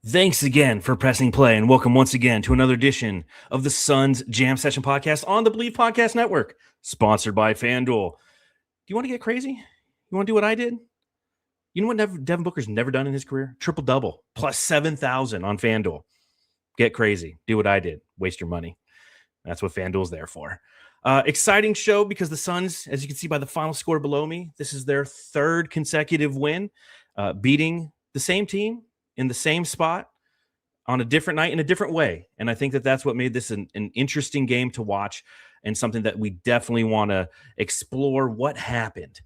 Thanks again for pressing play and welcome once again to another edition of the Suns Jam Session podcast on the BLEAV Podcast Network, sponsored by FanDuel. Do you want to get crazy? You want to do what I did? You know what Devin Booker's never done in his career? Triple-double, plus 7,000 on FanDuel. Get crazy. Do what I did. Waste your money. That's what FanDuel's there for. Exciting show because the Suns, as you can see by the final score below me, this is their third consecutive win, beating the same team in the same spot on a different night in a different way. And I think that that's what made this an interesting game to watch and something that we definitely want to explore what happened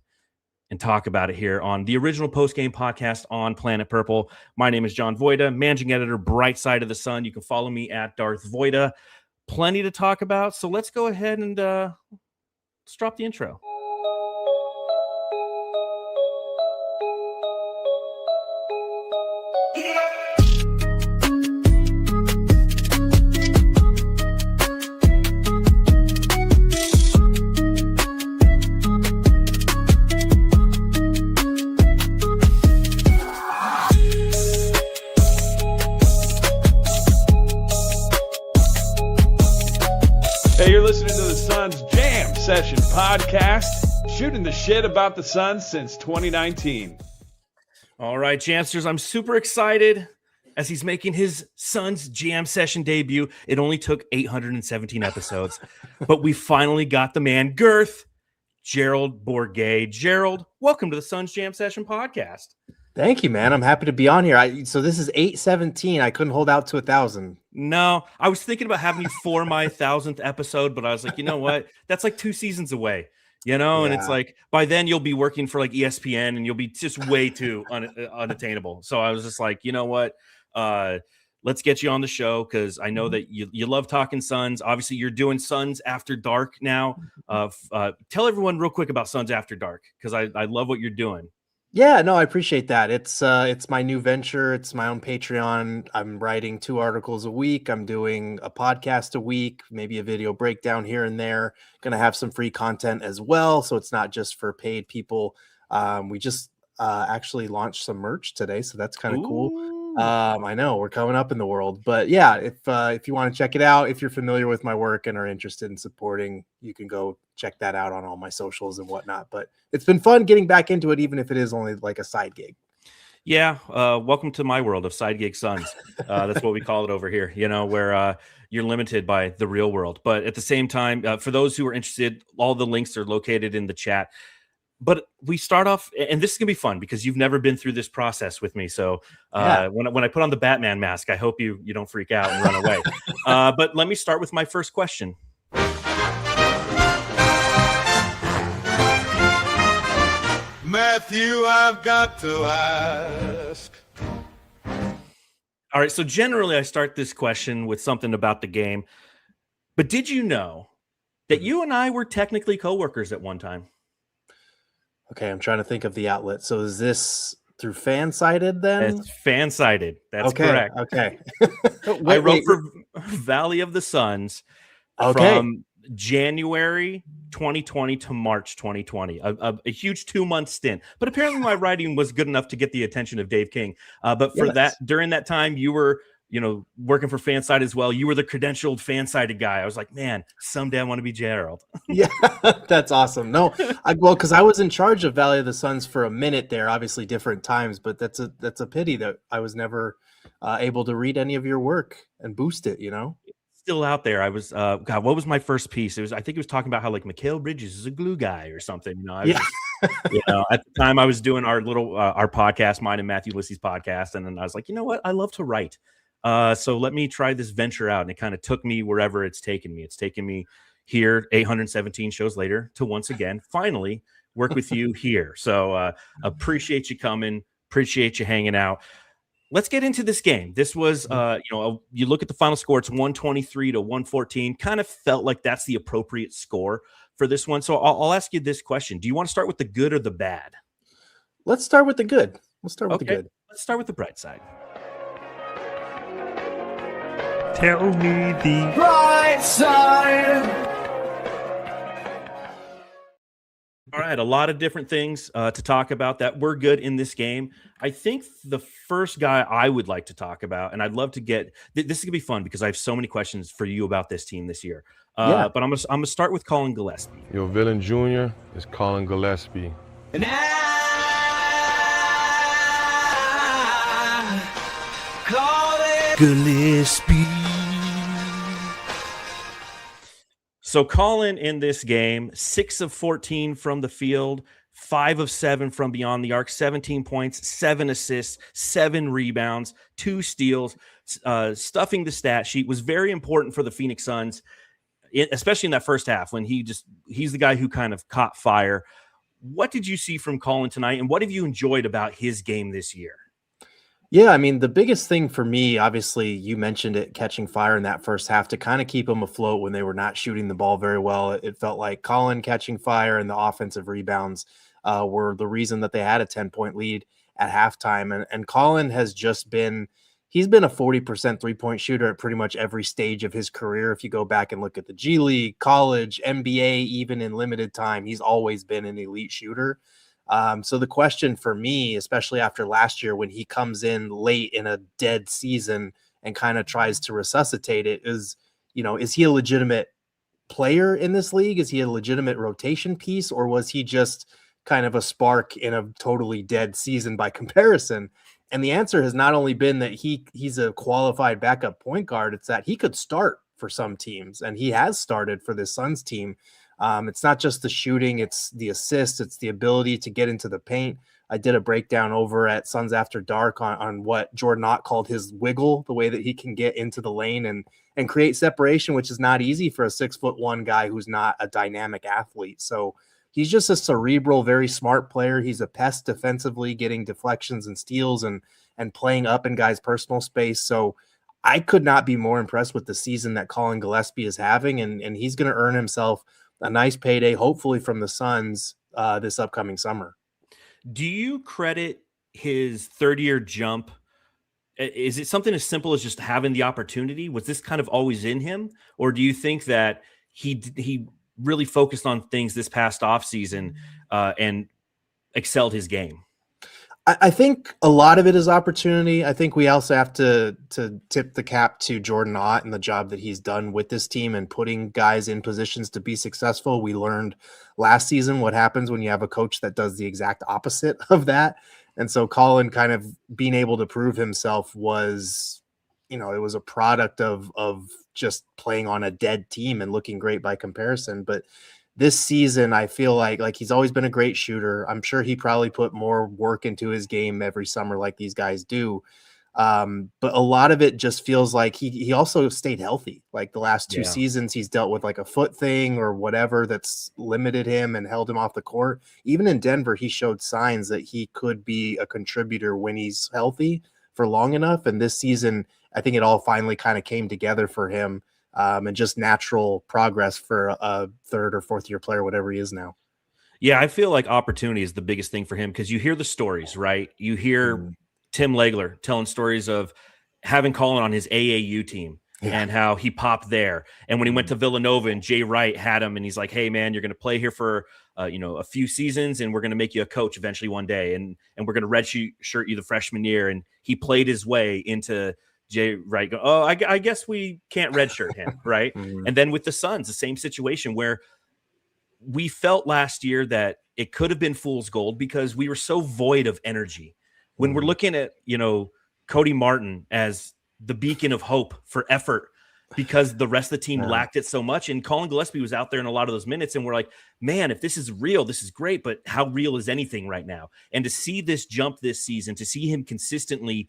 and talk about it here on the original post-game podcast on Planet Purple. My name is John Voida, managing editor, Bright Side of the Sun. You can follow me at Darth Voida. Plenty to talk about. So let's go ahead and let's drop the intro. Hey, you're listening to the Suns Jam Session podcast, shooting the shit about the Suns since 2019. All right, Jamsters, I'm super excited as he's making his Suns Jam Session debut. It only took 817 episodes, but we finally got the man, Girth, Gerald Bourguet. Gerald, welcome to the Suns Jam Session podcast. Thank you, man. I'm happy to be on here. So this is 817. I couldn't hold out to 1,000. No, I was thinking about having you for my 1,000th episode, but I was like, you know what? That's like 2 seasons away, And it's like by then you'll be working for like ESPN and you'll be just way too unattainable. So I was just like, you know what? Let's get you on the show because I know that you love talking Suns. Obviously, you're doing Suns After Dark now. Tell everyone real quick about Suns After Dark because I love what you're doing. Yeah, no, I appreciate that. It's my new venture. It's my own Patreon. I'm writing 2 articles a week. I'm doing a podcast a week, maybe a video breakdown here and there. Going to have some free content as well, so it's not just for paid people. We just actually launched some merch today, so that's kind of cool. I know we're coming up in the world, but yeah, if you want to check it out, if you're familiar with my work and are interested in supporting, you can go check that out on all my socials and whatnot. But it's been fun getting back into it, even if it is only like a side gig. Yeah, welcome to my world of side gig Suns. That's what we call it over here. Where you're limited by the real world, but at the same time, for those who are interested, all the links are located in the chat. But we start off, and this is going to be fun because you've never been through this process with me. So when I put on the Batman mask, I hope you don't freak out and run away. But let me start with my first question. Matthew, I've got to ask. All right, so generally I start this question with something about the game. But did you know that you and I were technically coworkers at one time? Okay, I'm trying to think of the outlet. So is this through Fansided then? It's Fansided. That's correct. Okay. I wrote for Valley of the Suns from January 2020 to March 2020. A huge 2-month stint. But apparently my writing was good enough to get the attention of Dave King. But for that, during that time, you were working for Fanside as well. You were the credentialed Fansided guy. I was like, man, someday I want to be Gerald. Yeah, that's awesome. No, because I was in charge of Valley of the Suns for a minute there, obviously different times, but that's a pity that I was never able to read any of your work and boost it, Still out there. I was, God, what was my first piece? I think it was talking about how like Mikal Bridges is a glue guy or something. At the time I was doing our little, our podcast, mine and Matthew Lissy's podcast. And then I was like, you know what? I love to write. So let me try this venture out. And it kind of took me wherever it's taken me. It's taken me here 817 shows later to once again, finally work with you here. So appreciate you coming. Appreciate you hanging out. Let's get into this game. This was, you look at the final score, it's 123 to 114. Kind of felt like that's the appropriate score for this one. So I'll ask you this question. Do you want to start with the good or the bad? Let's start with the good. Let's start with the good. Let's start with the bright side. Tell me the bright side. All right. had a lot of different things to talk about that were good in this game. I think the first guy I would like to talk about, and I'd love to get this is gonna be fun because I have so many questions for you about this team this year. But I'm gonna start with Colin Gillespie. Your villain junior is Colin Gillespie. And I call it Gillespie. So Colin in this game, 6 of 14 from the field, 5 of 7 from beyond the arc, 17 points, 7 assists, 7 rebounds, 2 steals, stuffing the stat sheet was very important for the Phoenix Suns, especially in that first half when he's the guy who kind of caught fire. What did you see from Colin tonight, and what have you enjoyed about his game this year? Yeah, I mean, the biggest thing for me, obviously, you mentioned it, catching fire in that first half to kind of keep them afloat when they were not shooting the ball very well. It felt like Colin catching fire and the offensive rebounds were the reason that they had a 10-point lead at halftime. And Colin has just been – he's been a 40% three-point shooter at pretty much every stage of his career. If you go back and look at the G League, college, NBA, even in limited time, he's always been an elite shooter. So the question for me, especially after last year, when he comes in late in a dead season and kind of tries to resuscitate it is, is he a legitimate player in this league? Is he a legitimate rotation piece, or was he just kind of a spark in a totally dead season by comparison? And the answer has not only been that he's a qualified backup point guard, it's that he could start for some teams, and he has started for this Suns team. It's not just the shooting, it's the assists, it's the ability to get into the paint. I did a breakdown over at Suns After Dark on what Jordan Ott called his wiggle, the way that he can get into the lane and create separation, which is not easy for a 6'1" guy who's not a dynamic athlete. So he's just a cerebral, very smart player. He's a pest defensively, getting deflections and steals and playing up in guys' personal space. So I could not be more impressed with the season that Colin Gillespie is having, and he's going to earn himself a nice payday, hopefully from the Suns this upcoming summer. Do you credit his third-year jump? Is it something as simple as just having the opportunity? Was this kind of always in him? Or do you think that he really focused on things this past offseason and excelled his game? I think a lot of it is opportunity. I think we also have to tip the cap to Jordan Ott and the job that he's done with this team and putting guys in positions to be successful. We learned last season what happens when you have a coach that does the exact opposite of that. And so Colin kind of being able to prove himself was, it was a product of just playing on a dead team and looking great by comparison. But this season, I feel like he's always been a great shooter. I'm sure he probably put more work into his game every summer like these guys do. But a lot of it just feels like he also stayed healthy. Like the last 2 seasons, he's dealt with like a foot thing or whatever that's limited him and held him off the court. Even in Denver, he showed signs that he could be a contributor when he's healthy for long enough. And this season, I think it all finally kind of came together for him. And just natural progress for a third or fourth year player, whatever he is now. Yeah, I feel like opportunity is the biggest thing for him because you hear the stories, right? You hear Tim Legler telling stories of having Colin on his AAU team and how he popped there. And when he went to Villanova and Jay Wright had him and he's like, hey, man, you're going to play here for a few seasons and we're going to make you a coach eventually one day. And we're going to redshirt you the freshman year. And he played his way into Jay Wright go, oh, I guess we can't redshirt him, right? And then with the Suns, the same situation where we felt last year that it could have been fool's gold because we were so void of energy. When we're looking at, Cody Martin as the beacon of hope for effort because the rest of the team lacked it so much. And Colin Gillespie was out there in a lot of those minutes. And we're like, man, if this is real, this is great. But how real is anything right now? And to see this jump this season, to see him consistently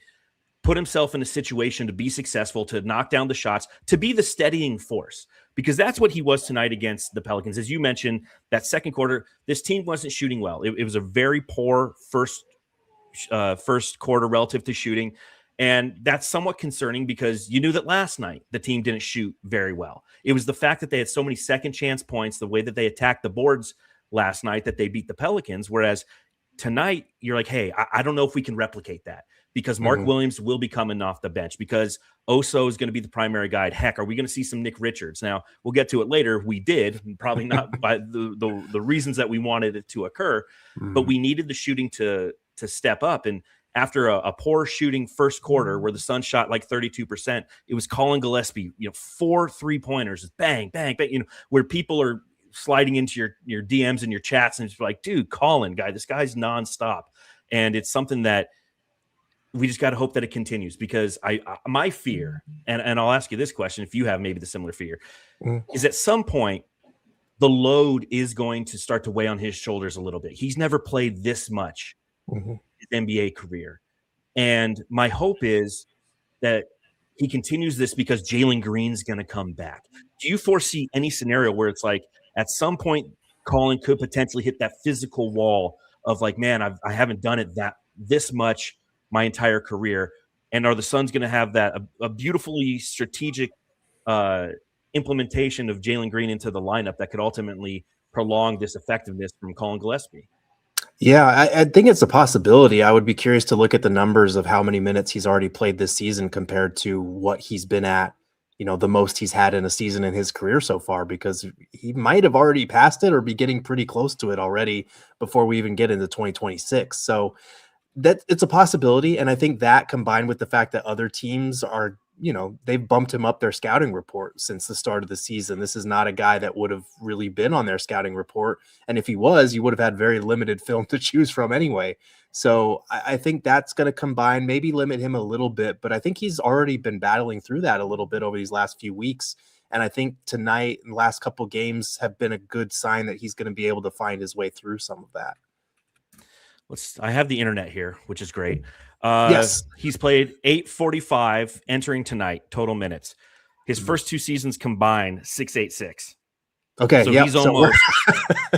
put himself in a situation to be successful, to knock down the shots, to be the steadying force, because that's what he was tonight against the Pelicans. As you mentioned, that second quarter, this team wasn't shooting well. It was a very poor first quarter relative to shooting. And that's somewhat concerning because you knew that last night the team didn't shoot very well. It was the fact that they had so many second chance points, the way that they attacked the boards last night, that they beat the Pelicans. Whereas tonight you're like, hey, I don't know if we can replicate that. because Mark Williams will be coming off the bench, because Oso is going to be the primary guide. Heck, are we going to see some Nick Richards? Now, we'll get to it later. We did, probably not by the reasons that we wanted it to occur, but we needed the shooting to step up. And after a poor shooting first quarter where the Suns shot like 32%, it was Colin Gillespie, 4 3-pointers, bang, bang, bang, where people are sliding into your DMs and your chats and it's like, dude, Colin, this guy's nonstop. And it's something that we just got to hope that it continues, because my fear, and I'll ask you this question, if you have maybe the similar fear, is at some point the load is going to start to weigh on his shoulders a little bit. He's never played this much in his NBA career. And my hope is that he continues this because Jalen Green's going to come back. Do you foresee any scenario where it's like at some point Colin could potentially hit that physical wall of like, man, I haven't done it this much my entire career? And are the Suns going to have that a beautifully strategic implementation of Jalen Green into the lineup that could ultimately prolong this effectiveness from Colin Gillespie? Yeah, I think it's a possibility. I would be curious to look at the numbers of how many minutes he's already played this season compared to what he's been at, the most he's had in a season in his career so far, because he might have already passed it or be getting pretty close to it already before we even get into 2026. So that it's a possibility. And I think that, combined with the fact that other teams are, they've bumped him up their scouting report since the start of the season. This is not a guy that would have really been on their scouting report. And if he was, you would have had very limited film to choose from anyway. So I think that's going to combine, maybe limit him a little bit, but I think he's already been battling through that a little bit over these last few weeks. And I think tonight and the last couple games have been a good sign that he's going to be able to find his way through some of that. I have the internet here, which is great. Yes. He's played 845 entering tonight, total minutes. His first 2 seasons combined, 686. Okay. So he's almost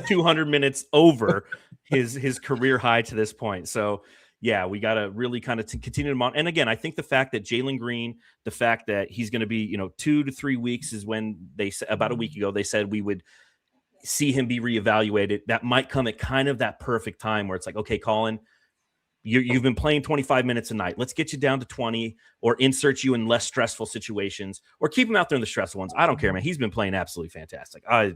200 minutes over his career high to this point. So yeah, we got to really kind of continue to monitor. And again, I think the fact that Jalen Green, the fact that he's going to be, 2 to 3 weeks is when about a week ago, they said we would see him be reevaluated. That might come at kind of that perfect time where it's like, okay, Colin, you've been playing 25 minutes a night. Let's get you down to 20 or insert you in less stressful situations or keep him out there in the stressful ones. I don't care, man. He's been playing absolutely fantastic. I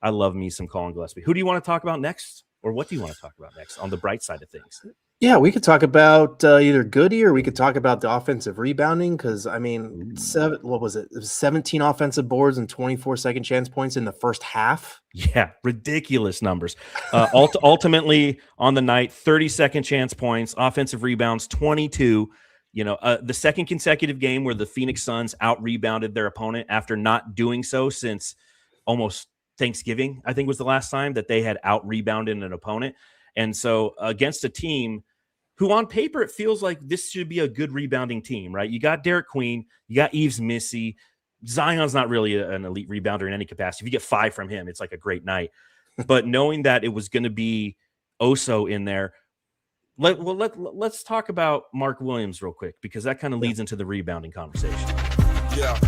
love me some Colin Gillespie. Who do you want to talk about next? Or what do you want to talk about next on the bright side of things? Yeah, we could talk about either Goody or we could talk about the offensive rebounding, because, 17 offensive boards and 24 second chance points in the first half? Yeah, ridiculous numbers. Ultimately, on the night, 30 second chance points, offensive rebounds, 22. The second consecutive game where the Phoenix Suns out-rebounded their opponent after not doing so since almost Thanksgiving, I think was the last time that they had out-rebounded an opponent. And so against a team who on paper, it feels like this should be a good rebounding team, right? You got Derek Queen, you got Yves Missy. Zion's not really an elite rebounder in any capacity. If you get 5 from him, it's like a great night. But knowing that it was going to be Oso in there, let's talk about Mark Williams real quick, because that kind of leads into the rebounding conversation. Yeah,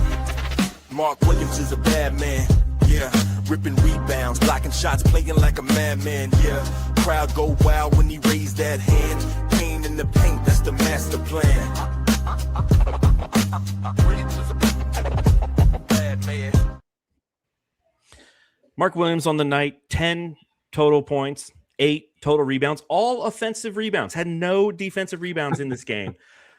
Mark Williams is a bad man. Yeah, ripping rebounds, blocking shots, playing like a madman. Yeah, crowd go wild when he raised that hand. Pain in the paint, that's the master plan. Bad man. Mark Williams on the night, 10 total points, 8 total rebounds, all offensive rebounds, had no defensive rebounds in this game.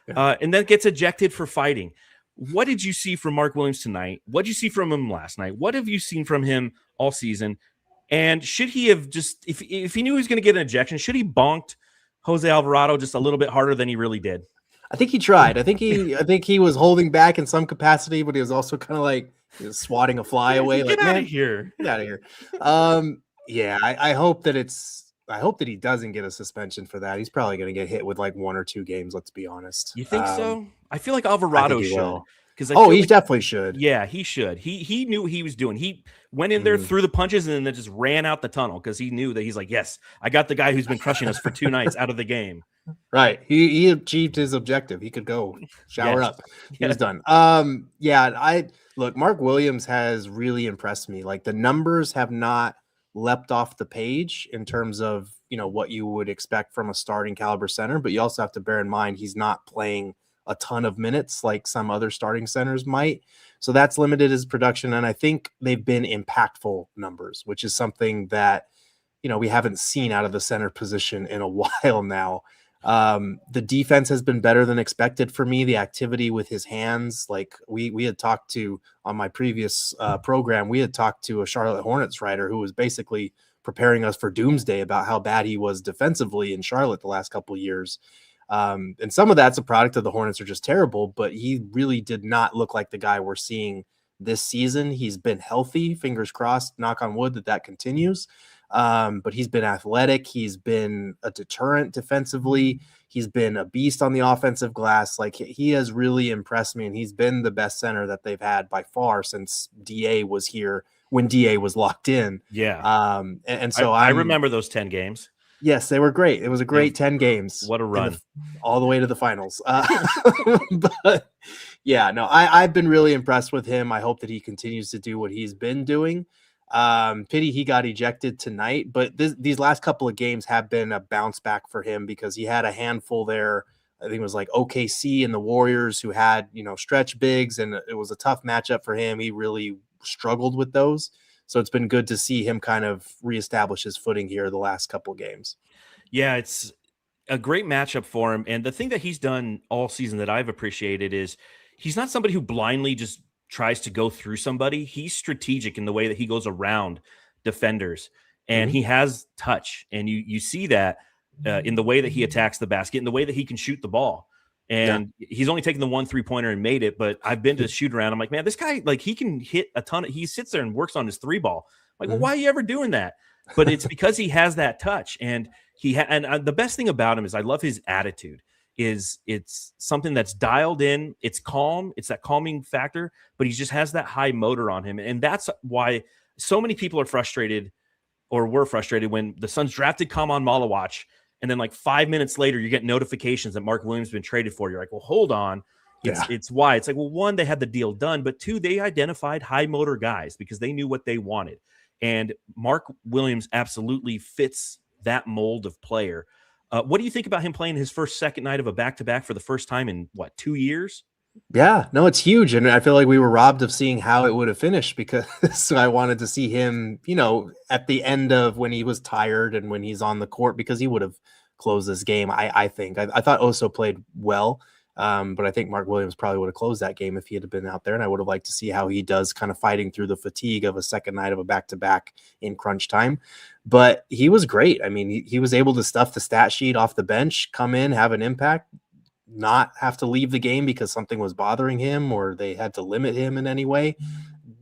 And then gets ejected for fighting. What did you see from Mark Williams tonight? What did you see from him last night? What have you seen from him all season? And should he have just, if he knew he was going to get an ejection, should he bonked Jose Alvarado just a little bit harder than he really did? I think he tried. I think he was holding back in some capacity, but he was also kind of like swatting a fly away. Get out of here. Get out of here. Yeah, I hope that he doesn't get a suspension for that. He's probably going to get hit with like 1 or 2 games. Let's be honest. You think so? I feel like Alvarado should. He definitely should. Yeah, he should. He knew what he was doing. He went in there, threw the punches, and then just ran out the tunnel because he knew that he's like, yes, I got the guy who's been crushing us for 2 nights out of the game. Right. He achieved his objective. He could go shower up. He was done. Look, Mark Williams has really impressed me. Like, the numbers have not leapt off the page in terms of what you would expect from a starting caliber center, but you also have to bear in mind he's not playing a ton of minutes like some other starting centers might. So that's limited his production. And I think they've been impactful numbers, which is something that, we haven't seen out of the center position in a while now. The defense has been better than expected for me. The activity with his hands, like we had talked to on my previous program, we had talked to a Charlotte Hornets writer who was basically preparing us for doomsday about how bad he was defensively in Charlotte the last couple of years. And some of that's a product of the Hornets are just terrible, but he really did not look like the guy we're seeing this season. He's been healthy, fingers crossed, knock on wood that continues. But he's been athletic. He's been a deterrent defensively. He's been a beast on the offensive glass. Like, he has really impressed me, and he's been the best center that they've had by far since DA was here, when DA was locked in. Yeah. And so I remember those 10 games. Yes, they were great. It was a great 10 games. What a run. All the way to the finals. But yeah, no, I've been really impressed with him. I hope that he continues to do what he's been doing. Pity he got ejected tonight, but these last couple of games have been a bounce back for him, because he had a handful there. I think it was like OKC and the Warriors, who had, stretch bigs, and it was a tough matchup for him. He really struggled with those. So it's been good to see him kind of reestablish his footing here the last couple of games. Yeah, it's a great matchup for him. And the thing that he's done all season that I've appreciated is he's not somebody who blindly just tries to go through somebody. He's strategic in the way that he goes around defenders, and he has touch. And you see that in the way that he attacks the basket, in the way that he can shoot the ball. And he's only taken the 1 3-pointer and made it. But I've been to shoot around. I'm like, man, this guy, like, he can hit a ton. He sits there and works on his 3-ball. I'm like, well, why are you ever doing that? But it's because he has that touch. And the best thing about him is I love his attitude. It's something that's dialed in. It's calm. It's that calming factor, but he just has that high motor on him. And that's why so many people are frustrated, or were frustrated, when the Suns drafted Kamon Malawach. And then like 5 minutes later, you get notifications that Mark Williams has been traded for. You're like, well, hold on. It's why. It's like, well, one, they had the deal done, but two, they identified high motor guys because they knew what they wanted. And Mark Williams absolutely fits that mold of player. What do you think about him playing his second night of a back-to-back for the first time in 2 years? Yeah, no, it's huge. And I feel like we were robbed of seeing how it would have finished, because I wanted to see him, at the end of when he was tired and when he's on the court, because he would have closed this game. I think. I thought Oso played well, but I think Mark Williams probably would have closed that game if he had been out there. And I would have liked to see how he does kind of fighting through the fatigue of a second night of a back-to-back in crunch time. But he was great. I mean, he was able to stuff the stat sheet off the bench, come in, have an impact, not have to leave the game because something was bothering him or they had to limit him in any way.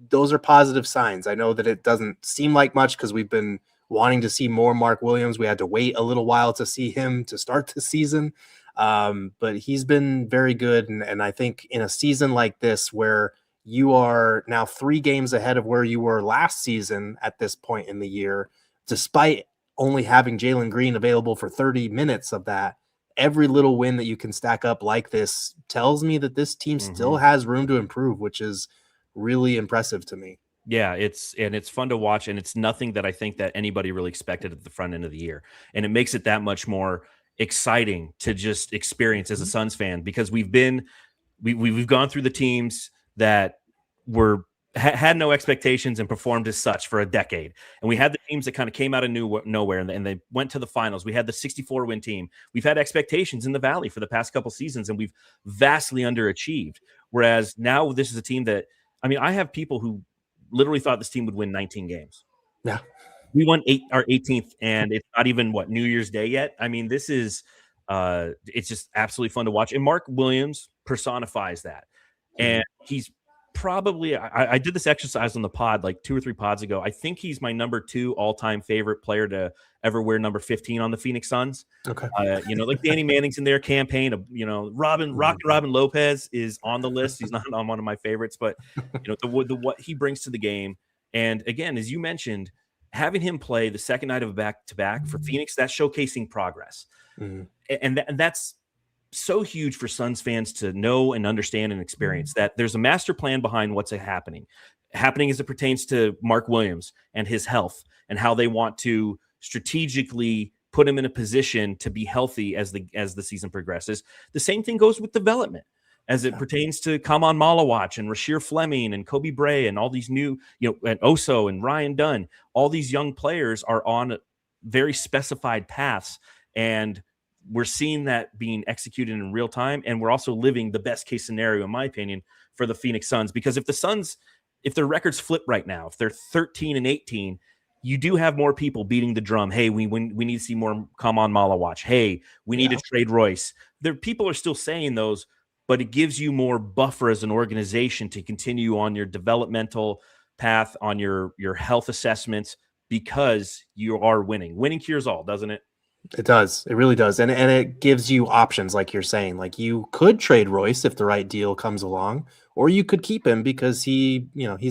Those are positive signs. I know that it doesn't seem like much because we've been wanting to see more Mark Williams. We had to wait a little while to see him to start the season. But he's been very good. And I think in a season like this, where you are now 3 games ahead of where you were last season at this point in the year, despite only having Jalen Green available for 30 minutes of that, every little win that you can stack up like this tells me that this team still has room to improve, which is really impressive to me. Yeah, it's fun to watch, and it's nothing that I think that anybody really expected at the front end of the year. And it makes it that much more exciting to just experience as a Suns fan, because we've gone through the teams that had no expectations and performed as such for a decade. And we had the teams that kind of came out of nowhere and they went to the finals. We had the 64-win team. We've had expectations in the Valley for the past couple seasons, and we've vastly underachieved. Whereas now this is a team that, I have people who literally thought this team would win 19 games. Yeah. We won our 18th, and it's not even New Year's Day yet. This is it's just absolutely fun to watch. And Mark Williams personifies that. And he's probably, I did this exercise on the pod like 2 or 3 pods ago. I think he's my number 2 all-time favorite player to ever wear number 15 on the Phoenix Suns. Okay. Like Danny Manning's in their campaign of, Robin Lopez is on the list. He's not on one of my favorites, but what he brings to the game. And again, as you mentioned, having him play the second night of a back-to-back for Phoenix, that's showcasing progress. And that's so huge for Suns fans to know and understand and experience, that there's a master plan behind what's happening as it pertains to Mark Williams and his health and how they want to strategically put him in a position to be healthy as the season progresses. The same thing goes with development as it pertains to Kaman Malawach and Rasheer Fleming and Kobe Bray and all these new, and Oso and Ryan Dunn. All these young players are on very specified paths, and we're seeing that being executed in real time. And we're also living the best case scenario, in my opinion, for the Phoenix Suns, because if their records flip right now, if they're 13-18, you do have more people beating the drum. Hey, we need to see more Kaman Malawach. Hey, we need to trade Royce. People are still saying those, but it gives you more buffer as an organization to continue on your developmental path, on your health assessments, because you are winning. Winning cures all, doesn't it? It does. It really does. And it gives you options, like you're saying. Like, you could trade Royce if the right deal comes along, or you could keep him because he's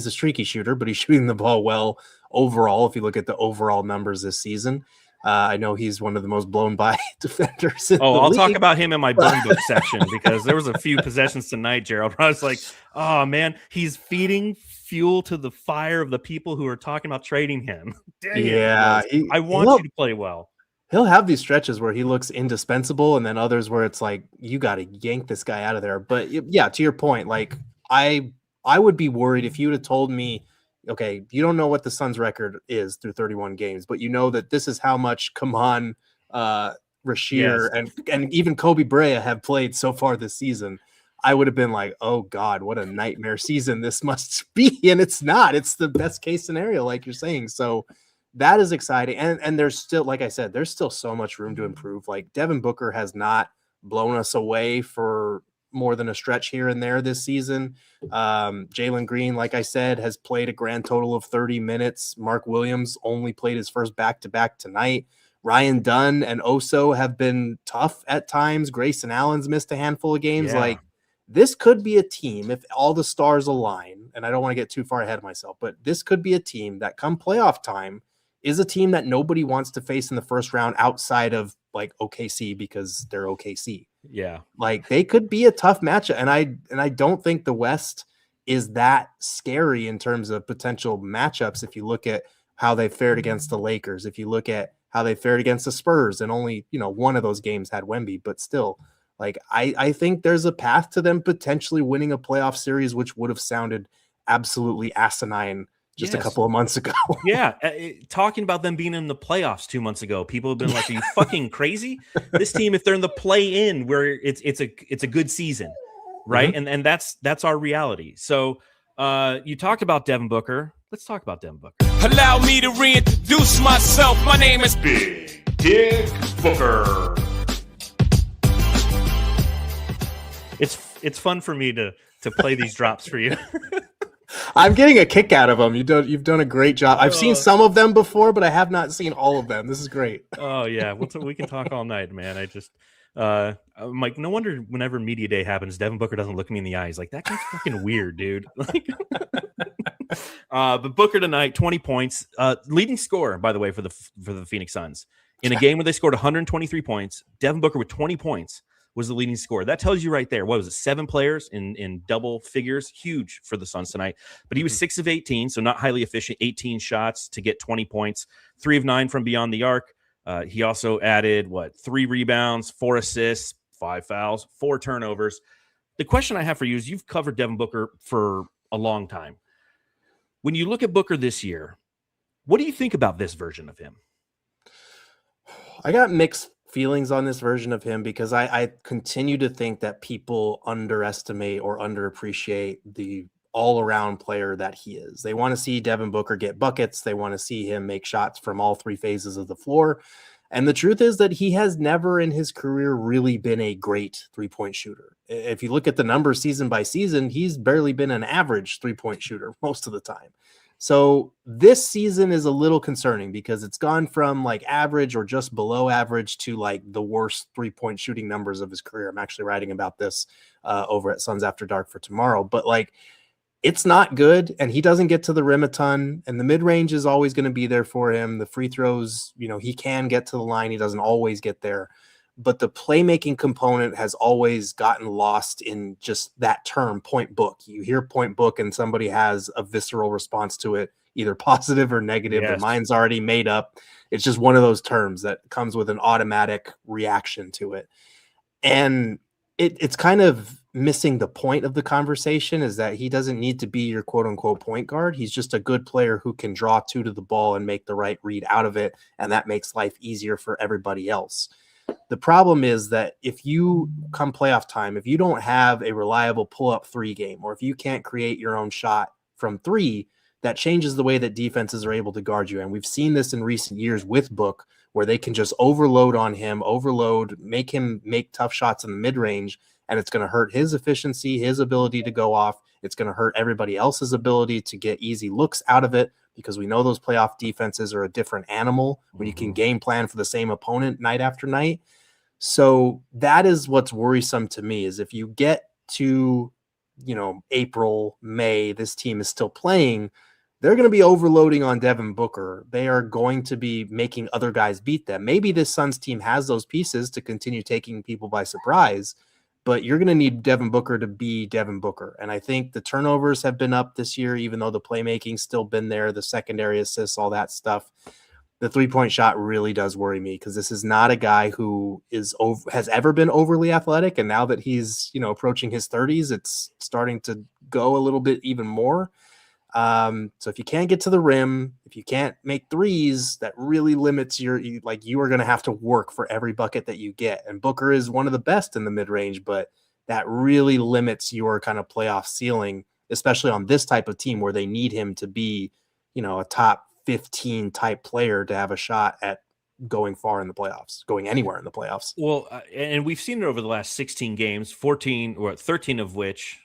a streaky shooter, but he's shooting the ball well overall. If you look at the overall numbers this season, I know he's one of the most blown by defenders in the I'll league. talk about him in my burn book section, because there was a few possessions tonight, Gerald, where I was like, oh man, he's feeding fuel to the fire of the people who are talking about trading him. Dang it. I want you to play well. He'll have these stretches where he looks indispensable, and then others where it's like, you got to yank this guy out of there. But yeah, to your point, like, I would be worried if you would have told me, okay, you don't know what the Suns record is through 31 games, but you know that this is how much Kaman, Rasheer, and even Kobe Bray have played so far this season. I would have been like, oh God, what a nightmare season this must be. And it's not. It's the best case scenario, like you're saying. So that is exciting. And there's still, like I said, there's still so much room to improve. Like, Devin Booker has not blown us away for more than a stretch here and there this season. Jalen Green, like I said, has played a grand total of 30 minutes. Mark Williams only played his first back-to-back tonight. Ryan Dunn and Oso have been tough at times. Grayson Allen's missed a handful of games. Yeah. Like, this could be a team, if all the stars align, and I don't want to get too far ahead of myself, but this could be a team that come playoff time is a team that nobody wants to face in the first round outside of like OKC, because they're OKC. Yeah. Like, they could be a tough matchup. And I don't think the West is that scary in terms of potential matchups. If you look at how they fared against the Lakers, if you look at how they fared against the Spurs, and only, one of those games had Wemby, but still, like, I think there's a path to them potentially winning a playoff series, which would have sounded absolutely asinine just a couple of months ago. Yeah. Talking about them being in the playoffs 2 months ago, people have been like, are you fucking crazy? This team, if they're in the play in, where it's a good season, right? Mm-hmm. And that's our reality. So you talked about Devin Booker. Let's talk about Devin Booker. Allow me to reintroduce myself. My name is Big Dick Booker. It's fun for me to play these drops for you. I'm getting a kick out of them. You've done a great job. I've seen some of them before, but I have not seen all of them. This is great. Oh yeah, we can talk all night, man. I'm like, no wonder whenever media day happens, Devin Booker doesn't look me in the eyes. Like, that guy's fucking weird, dude. But Booker tonight, 20 points, leading scorer, by the way, for the Phoenix Suns in a game where they scored 123 points. Devin Booker with 20 points was the leading scorer. That tells you right there. What was it? 7 players in double figures. Huge for the Suns tonight. But he was 6 of 18, so not highly efficient. 18 shots to get 20 points. 3 of 9 from beyond the arc. He also added 3 rebounds, 4 assists, 5 fouls, 4 turnovers. The question I have for you is, you've covered Devin Booker for a long time. When you look at Booker this year, what do you think about this version of him? I got mixed feelings on this version of him, because I continue to think that people underestimate or underappreciate the all-around player that he is. They want to see Devin Booker get buckets. They want to see him make shots from all 3 phases of the floor. And the truth is that he has never in his career really been a great three-point shooter. If you look at the numbers season by season, he's barely been an average three-point shooter most of the time. So this season is a little concerning, because it's gone from like average or just below average to like the worst three-point shooting numbers of his career. I'm actually writing about this over at Suns After Dark for tomorrow, but like, it's not good, and he doesn't get to the rim a ton, and the mid-range is always going to be there for him. The free throws, he can get to the line. He doesn't always get there, but the playmaking component has always gotten lost in just that term, point book. You hear point book and somebody has a visceral response to it. either positive or negative. Their Yes. mind's already made up. It's just one of those terms that comes with an automatic reaction to it. And it's kind of missing the point of the conversation, is that he doesn't need to be your quote unquote point guard. He's just a good player who can draw two to the ball and make the right read out of it. And that makes life easier for everybody else. The problem is that if you come playoff time, if you don't have a reliable pull-up three game, or if you can't create your own shot from three, that changes the way that defenses are able to guard you. And we've seen this in recent years with Book, where they can just overload on him, make him make tough shots in the mid-range, and it's going to hurt his efficiency, his ability to go off. It's going to hurt everybody else's ability to get easy looks out of it, because we know those playoff defenses are a different animal when you can game plan for the same opponent night after night. So that is what's worrisome to me, is if you get to, April, May, this team is still playing, they're going to be overloading on Devin Booker. They are going to be making other guys beat them. Maybe this Suns team has those pieces to continue taking people by surprise, but you're going to need Devin Booker to be Devin Booker. And I think the turnovers have been up this year, even though the playmaking's still been there, the secondary assists, all that stuff. The three-point shot really does worry me, because this is not a guy who has ever been overly athletic. And now that he's, approaching his 30s, it's starting to go a little bit even more. So if you can't get to the rim, if you can't make threes, that really limits you are going to have to work for every bucket that you get. And Booker is one of the best in the mid-range, but that really limits your kind of playoff ceiling, especially on this type of team where they need him to be, a top 15 type player to have a shot at going far in the playoffs, going anywhere in the playoffs. Well, and we've seen it over the last 16 games, 14 or 13 of which,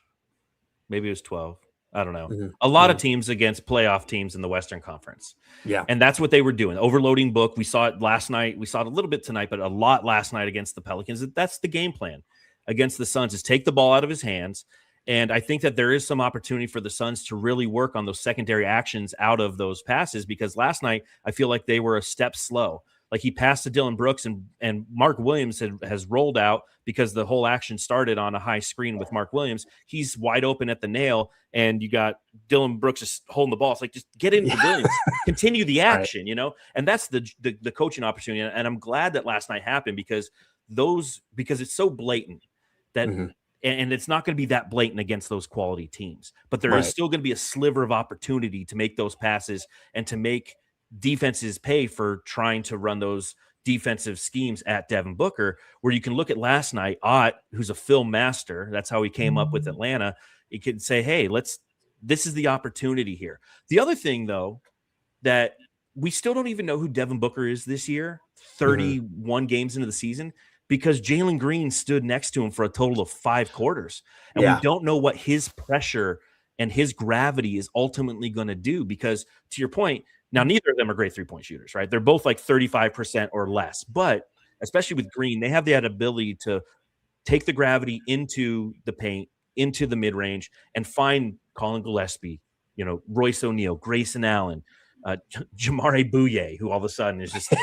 maybe it was 12. I don't know. Mm-hmm. A lot of teams against playoff teams in the Western Conference. Yeah. And that's what they were doing. Overloading Book. We saw it last night. We saw it a little bit tonight, but a lot last night against the Pelicans. That's the game plan against the Suns, is take the ball out of his hands. And I think that there is some opportunity for the Suns to really work on those secondary actions out of those passes, because last night I feel like they were a step slow. Like he passed to Dylan Brooks, and Mark Williams has rolled out because the whole action started on a high screen with Mark Williams. He's wide open at the nail, and you got Dylan Brooks just holding the ball. It's like, just get into Williams, continue the action, right. And that's the coaching opportunity. And I'm glad that last night happened, because it's so blatant that and it's not going to be that blatant against those quality teams, but there is still going to be a sliver of opportunity to make those passes and to make defenses pay for trying to run those defensive schemes at Devin Booker, where you can look at last night, Ott, who's a film master. That's how he came up with Atlanta. You could say, hey, this is the opportunity here. The other thing, though, that we still don't even know who Devin Booker is this year, 31 games into the season, because Jalen Green stood next to him for a total of 5 quarters. And we don't know what his pressure and his gravity is ultimately going to do, because, to your point, now neither of them are great three-point shooters, right? They're both like 35% or less. But especially with Green, they have that ability to take the gravity into the paint, into the mid-range, and find Colin Gillespie, Royce O'Neal, Grayson Allen, Jamare Bouye, who all of a sudden is just a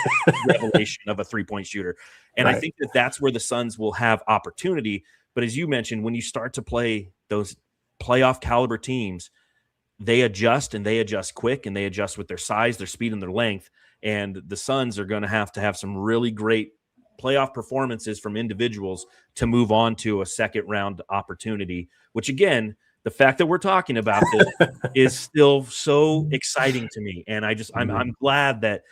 revelation of a three-point shooter. And I think that that's where the Suns will have opportunity. But as you mentioned, when you start to play those playoff caliber teams, they adjust, and they adjust quick, and they adjust with their size, their speed, and their length. And the Suns are going to have some really great playoff performances from individuals to move on to a second round opportunity, which, again, the fact that we're talking about this is still so exciting to me. And I'm glad that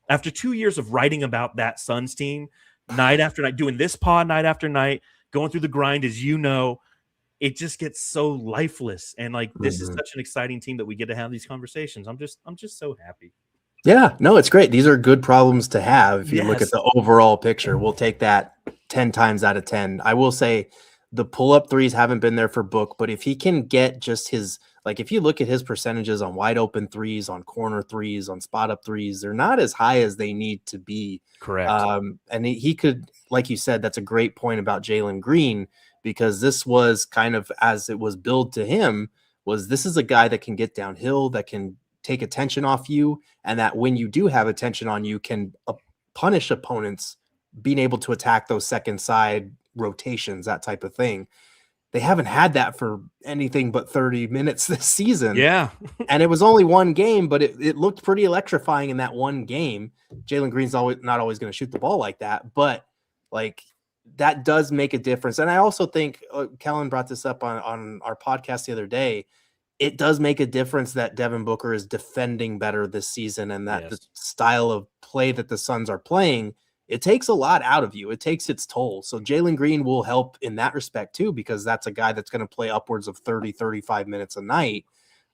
after 2 years of writing about that Suns team, night after night, doing this pod night after night, going through the grind, as it just gets so lifeless. And this is such an exciting team that we get to have these conversations. I'm just so happy. Yeah, no, it's great. These are good problems to have. If you look at the overall picture, we'll take that 10 times out of 10. I will say the pull-up threes haven't been there for Book, but if he can get just his, if you look at his percentages on wide open threes, on corner threes, on spot up threes, they're not as high as they need to be. Correct. And he could, like you said, that's a great point about Jalen Green, because this was kind of, as it was billed to him, this is a guy that can get downhill, that can take attention off you, and that when you do have attention on you, can punish opponents being able to attack those second side rotations, that type of thing. They haven't had that for anything but 30 minutes this season. Yeah. And it was only one game, but it looked pretty electrifying in that one game. Jalen Green's not always going to shoot the ball like that, but like that does make a difference. And I also think Kellen brought this up on our podcast the other day. It does make a difference that Devin Booker is defending better this season, and that the style of play that the Suns are playing, it takes a lot out of you. It takes its toll. So Jalen Green will help in that respect too, because that's a guy that's going to play upwards of 30, 35 minutes a night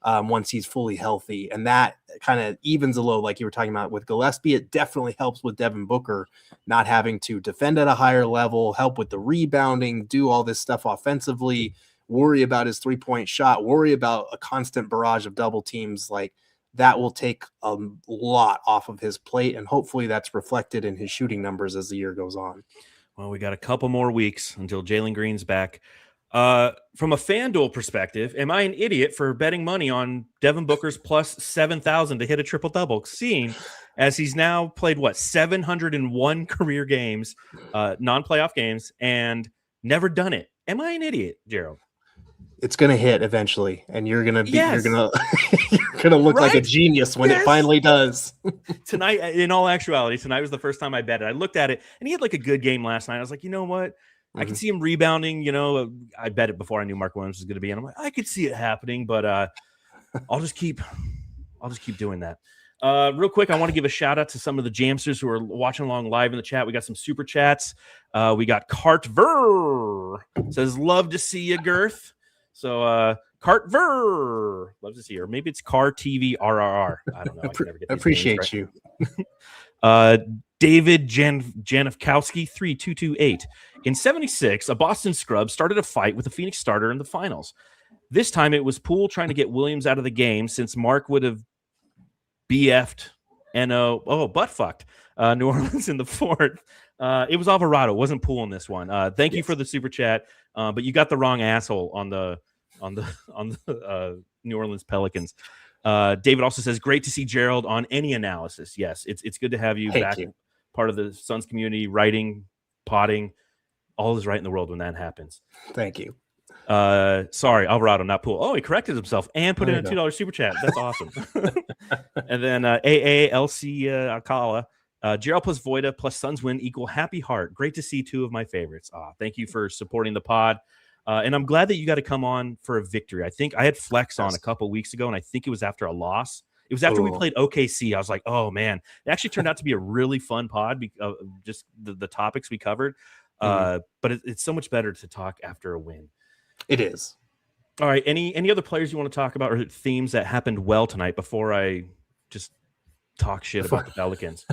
once he's fully healthy. And that kind of evens a load, like you were talking about with Gillespie. It definitely helps with Devin Booker not having to defend at a higher level, help with the rebounding, do all this stuff offensively, worry about his three-point shot, worry about a constant barrage of double teams. Like that will take a lot off of his plate, and hopefully that's reflected in his shooting numbers as the year goes on. Well, we got a couple more weeks until Jalen Green's back. From a FanDuel perspective, am I an idiot for betting money on Devin Booker's plus 7,000 to hit a triple-double, seeing as he's now played, 701 career games, non-playoff games, and never done it? Am I an idiot, Gerald? It's going to hit eventually, and you're going to be, you're going to look like a genius when it finally does. Tonight, in all actuality, tonight was the first time I bet it. I looked at it, and he had like a good game last night. I was like, you know what? I can see him rebounding. I bet it before I knew Mark Williams was going to be, and I'm like, I could see it happening, but I'll just keep doing that. Real quick, I want to give a shout out to some of the Jamsters who are watching along live in the chat. We got some super chats. We got Cartver says, love to see you, Girth. So Cartver, love to see her. Maybe it's Car TV RRR. I don't know. I appreciate you. David Janowkowski 3228. In 76, a Boston scrub started a fight with a Phoenix starter in the finals. This time it was Poole trying to get Williams out of the game since Mark would have BF'd butt fucked New Orleans in the fourth. It was Alvarado. It wasn't Poole in this one. Thank you for the super chat. But you got the wrong asshole on the New Orleans Pelicans. David also says, great to see Gerald on any analysis. Yes, it's good to have you back. Part of the Suns community, writing, potting, all is right in the world when that happens. Thank you. Sorry, Alvarado, not Poole. Oh, he corrected himself and put in a $2 super chat. That's awesome. And then AALC Akala. Gerald plus Voida plus Suns win equal happy heart. Great to see two of my favorites. Thank you for supporting the pod. And I'm glad that you got to come on for a victory. I think I had Flex on a couple weeks ago, and I think it was after a loss. It was after we played OKC. I was like, oh, man. It actually turned out to be a really fun pod, just the topics we covered. But it's so much better to talk after a win. It is. All right. Any other players you want to talk about or themes that happened well tonight before I just talk shit about the Pelicans?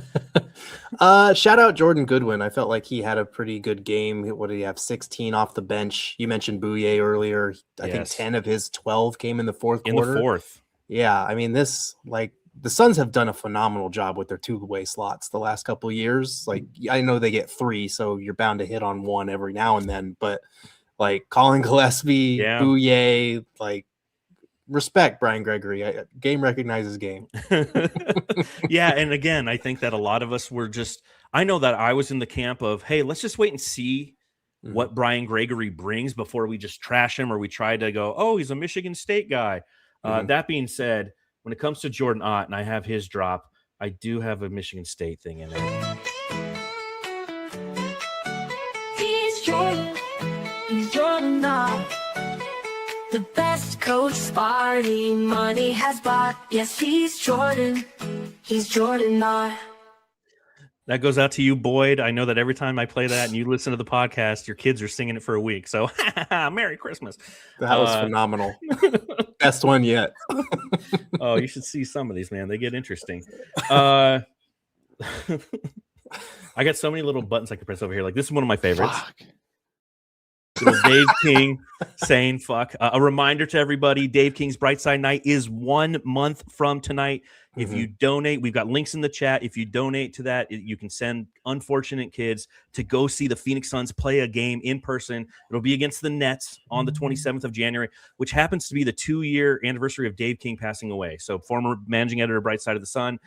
Shout out Jordan Goodwin. I felt like he had a pretty good game. What did he have? 16 off the bench. You mentioned Bourguet earlier. I think 10 of his 12 came in the fourth quarter. In the fourth. Yeah. I mean, the Suns have done a phenomenal job with their two-way slots the last couple of years. Like, I know they get 3, so you're bound to hit on one every now and then, but like Colin Gillespie, Bourguet, like, respect Brian Gregory. Game recognizes game. Yeah, and again, I think that a lot of us were I know that I was in the camp of, hey, let's just wait and see what Brian Gregory brings before we just trash him or we try to go, oh, he's a Michigan State guy. That being said, when it comes to Jordan Ott and I have his drop, I do have a Michigan State thing in it. He's Jordan Ott. The best coach Sparty money has bought. Yes, he's Jordan. He's Jordan Ott. That goes out to you, Boyd. I know that every time I play that and you listen to the podcast, your kids are singing it for a week. So, Merry Christmas. That was phenomenal. Best one yet. Oh, you should see some of these, man. They get interesting. I got so many little buttons I can press over here. Like, this is one of my favorites. Dave King saying fuck. A reminder to everybody, Dave King's Brightside Night is 1 month from tonight. If you donate, we've got links in the chat. If you donate to that, you can send unfortunate kids to go see the Phoenix Suns play a game in person. It'll be against the Nets on the 27th of January, which happens to be the 2-year anniversary of Dave King passing away. So former managing editor, Brightside of the Sun,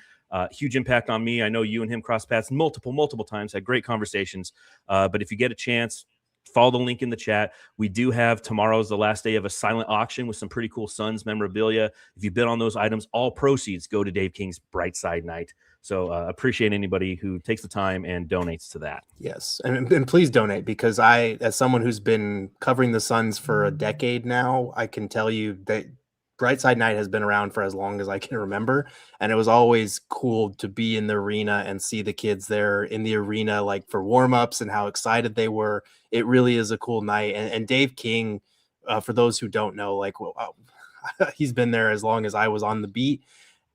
huge impact on me. I know you and him crossed paths multiple times, had great conversations. But if you get a chance, follow the link in the chat. We do have tomorrow's the last day of a silent auction with some pretty cool Suns memorabilia. If you bid on those items, all proceeds go to Dave King's Bright Side Night. So appreciate anybody who takes the time and donates to that. Yes, and please donate, because I, as someone who's been covering the Suns for a decade now, I can tell you that Brightside Night has been around for as long as I can remember, and it was always cool to be in the arena and see the kids there in the arena, like for warm-ups and how excited they were. It really is a cool night, and Dave King, for those who don't know, like, he's been there as long as I was on the beat.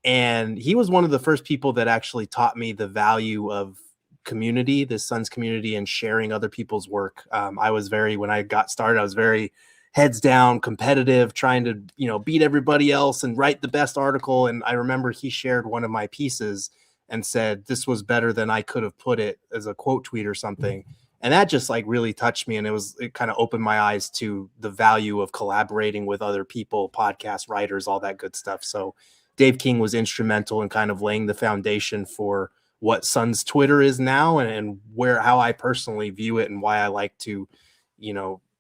And he was one of the first people that actually taught me the value of community, the Suns community, and sharing other people's work. When I got started, I was very heads down, competitive, trying to, beat everybody else and write the best article. And I remember he shared one of my pieces and said, this was better than I could have put it, as a quote tweet or something. And that just like really touched me. And it kind of opened my eyes to the value of collaborating with other people, podcast writers, all that good stuff. So Dave King was instrumental in kind of laying the foundation for what Suns Twitter is now, and how I personally view it, and why I like to,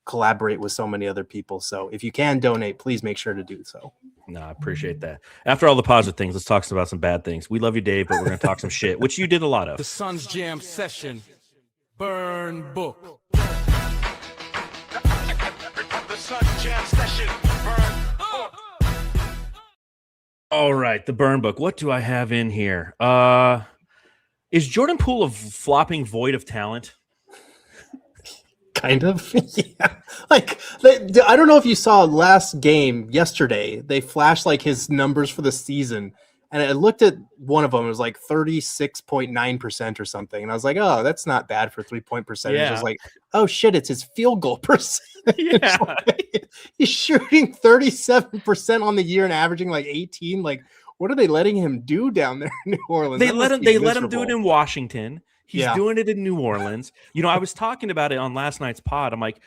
collaborate with so many other people. So if you can donate, please make sure to do so. No, I appreciate that. After all the positive things, let's talk about some bad things. We love you, Dave, but we're going to talk some shit, which you did a lot of. The Suns Jam Session Burn Book. The Suns Jam Session Burn. All right, the burn book. What do I have in here? Is Jordan Poole a flopping void of talent? Kind of. Yeah. Like, I don't know if you saw last game yesterday, they flashed like his numbers for the season, and I looked at one of them. It was like 36.9% or something, and I was like, oh, that's not bad for 3-point percentage. Yeah. I was like, oh shit, it's his field goal percentage. Yeah. Like, he's shooting 37% on the year and averaging like 18. Like, what are they letting him do down there in New Orleans? They let him do it in Washington. He's doing it in New Orleans. I was talking about it on last night's pod. I'm like,